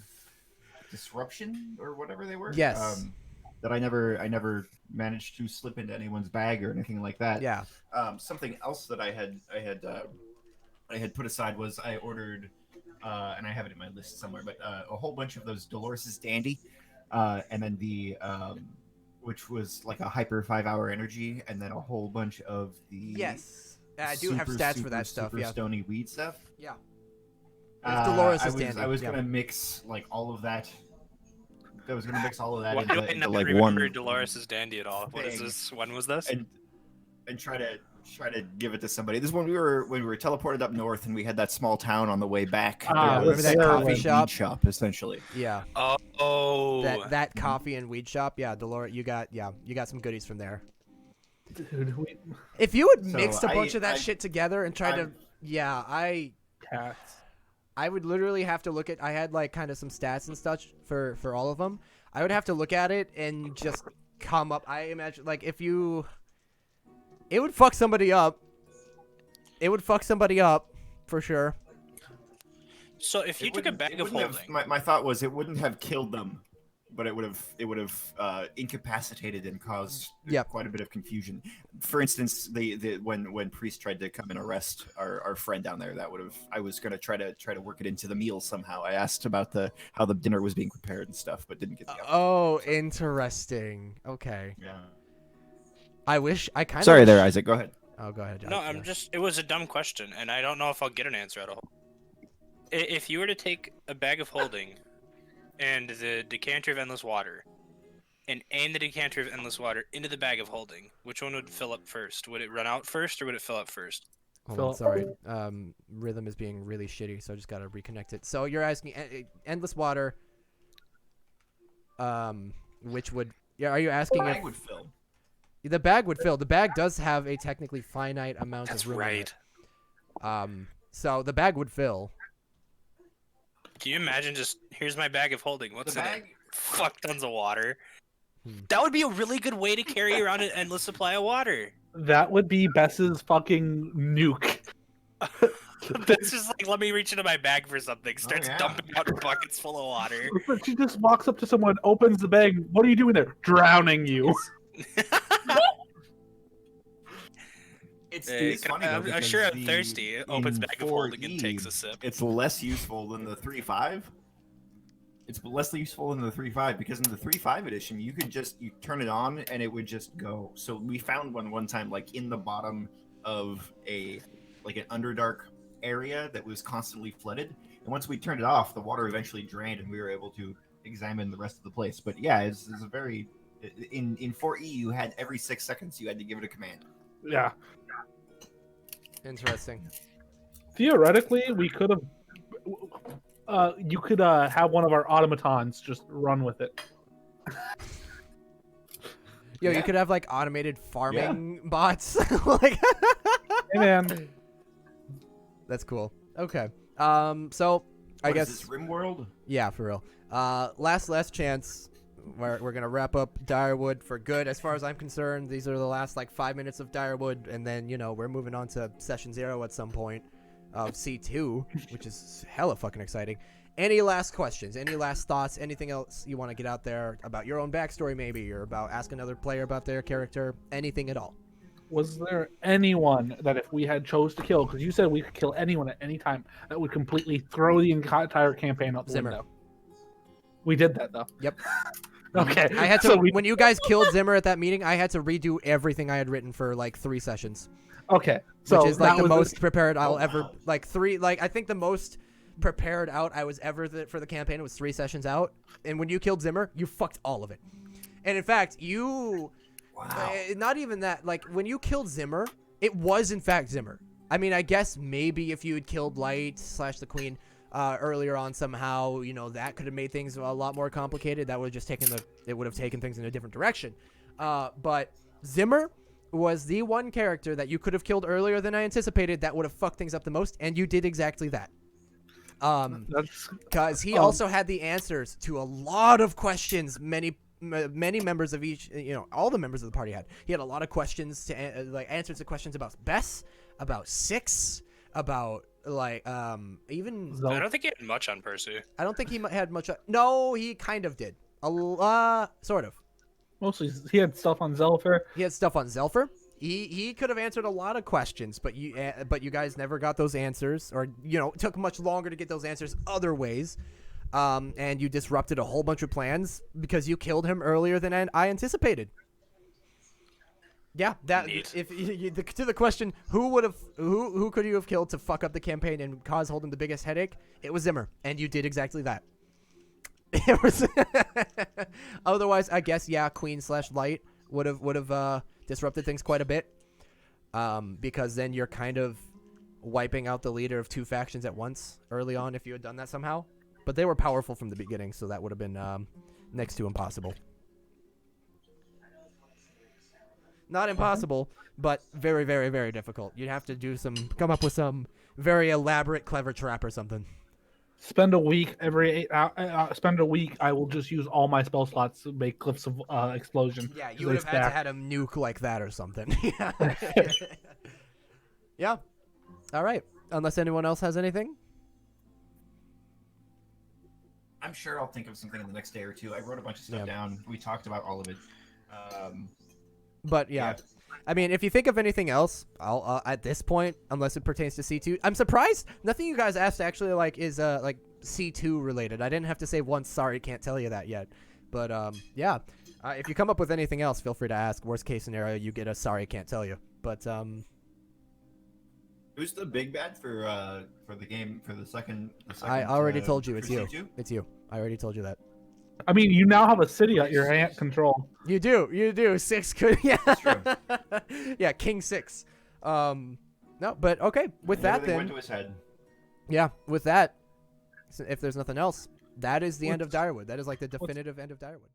disruption or whatever they were. Yes. That I never managed to slip into anyone's bag or anything like that. Yeah. Something else that I had put aside was I ordered, and I have it in my list somewhere, but a whole bunch of those Dolores' Dandy, and then the which was like a hyper 5-hour energy, and then a whole bunch of the Yes. I do have stats for that stuff, super yeah. stony weed stuff. Yeah. It's Dolores' Dandy. I was yeah. gonna mix like all of that. I was gonna mix all of that Why do I into not like remember one Dolores' Dandy at all? What is thing. this? When was this? and try to give it to somebody. This is when we were teleported up north, and we had that small town on the way back. Ah, There was remember that a coffee weed shop? shop essentially. Yeah. Oh. That coffee and weed shop. Yeah, Dolores, you got some goodies from there. Dude, If you had So mixed a bunch of that I- shit together and tried to, cats. I would literally have to look at. I had like kind of some stats and stuff for all of them. I would have to look at it and just come up. I imagine like if you, it would fuck somebody up. It would fuck somebody up for sure. So if you took a bag of holding, My thought was it wouldn't have killed them, but it would have incapacitated and caused Yep. quite a bit of confusion. For instance, when Priest tried to come and arrest our friend down there, I was gonna try to work it into the meal somehow. I asked about how the dinner was being prepared and stuff, but didn't get the opportunity. Oh, interesting. Okay. Yeah. I wish I kind of. Sorry there, Isaac. Go ahead. Oh, go ahead. no, Josh. Yeah. it was a dumb question, and I don't know if I'll get an answer at all. If you were to take a bag of holding and the decanter of endless water and aim the decanter of endless water into the bag of holding, which one would fill up first? Would it run out first or would it fill up first? Hold Phil- on, sorry. Rhythm is being really shitty, so I just gotta reconnect it. So you're asking endless water. Which would? Yeah, are you asking if would fill. the bag would fill? The bag does have a technically finite amount That's of room. in right. it. So the bag would fill. Can you imagine just, here's my bag of holding. What's The in it? bag. Fuck tons of water. Hmm. That would be a really good way to carry around an endless supply of water. That would be Bess's fucking nuke. It's just like, let me reach into my bag for something. Starts yeah. dumping out buckets full of water. She just walks up to someone, opens the bag. What are you doing there? Drowning you. It's funny though, I'm because sure I'm the- thirsty. Opens in bag of holding and 4E, takes a sip. It's less useful than the 3.5. It's less useful than the 3.5 because in the 3.5 edition, you turn it on and it would just go. So we found one time, like in the bottom of an Underdark area that was constantly flooded, And once we turned it off, the water eventually drained, and we were able to examine the rest of the place. But yeah, it's a very in 4E you had every 6 seconds you had to give it a command. Yeah. Interesting. Theoretically, we could have. You could have one of our automatons just run with it. Yo, Yeah. you could have like automated farming bots. Like, Hey, man. that's cool. Okay. So I What guess is this RimWorld? yeah, for real. Last chance. We're gonna wrap up Direwood for good, as far as I'm concerned. These are the last like 5 minutes of Direwood, and then we're moving on to session 0 at some point of C2, which is hella fucking exciting. Any last questions? Any last thoughts? Anything else you want to get out there about your own backstory, maybe, or about ask another player about their character? Anything at all? Was there anyone that if we had chose to kill, because you said we could kill anyone at any time, that would completely throw the entire campaign out the Zimmer. window? We did that though. Yep. Okay. I had to So when you guys killed Zimmer at that meeting, I had to redo everything I had written for like 3 sessions, Okay. So which is like that the was most prepared I'll Oh, ever wow. like 3. Like I think the most prepared out I was ever for the campaign was 3 sessions out, and when you killed Zimmer, you fucked all of it. And in fact, you Wow. not even that. Like when you killed Zimmer, it was in fact Zimmer. I mean, I guess maybe if you had killed Light / the Queen earlier on somehow, that could have made things a lot more complicated. That would have just taken things in a different direction. But Zimmer was the one character that you could have killed earlier than I anticipated that would have fucked things up the most, and you did exactly that. that's Because he also had the answers to a lot of questions many members of each, all the members of the party had. He had a lot of questions to answers to questions about Bess, about Six, about even Zelda. I don't think he had much on Percy. I don't think he had much. No, he kind of did. Sort of. Mostly he had stuff on Zelfer. He had stuff on Zelfer. He could have answered a lot of questions, but you guys never got those answers, or it took much longer to get those answers other ways. And you disrupted a whole bunch of plans because you killed him earlier than I anticipated. Yeah, that Neat. To the question, who could you have killed to fuck up the campaign and cause Holden the biggest headache? It was Zimmer, and you did exactly that. It was. Otherwise, I guess Queen / Light would have disrupted things quite a bit. Because then you're kind of wiping out the leader of 2 factions at once early on if you had done that somehow. But they were powerful from the beginning, so that would have been next to impossible. Not impossible, but very, very, very difficult. You'd have to come up with some very elaborate, clever trap or something. Spend a week every 8 hours. Spend a week. I will just use all my spell slots to make Cliffs of Explosion. Yeah, 'cause you they would have had to stack. had a nuke like that or something. Yeah. All right. Unless anyone else has anything. I'm sure I'll think of something in the next day or two. I wrote a bunch of stuff Yeah. down. We talked about all of it. But yeah. I mean, if you think of anything else, I'll at this point, unless it pertains to C2, I'm surprised nothing you guys asked actually is C2 related. I didn't have to say once. Sorry, can't tell you that yet. But yeah, if you come up with anything else, feel free to ask. Worst case scenario, you get a sorry, can't tell you. But Who's the big bad for the game for the second? I already told you, it's for you. C2? It's you. I already told you that. I mean, you now have a city at your hand control. You do. 6 could, yeah. That's true. Yeah, King 6. No, but okay. With that, Everything went then, to his head. yeah. With that, if there's nothing else, that is the end of Direwood. That is like the definitive end of Direwood.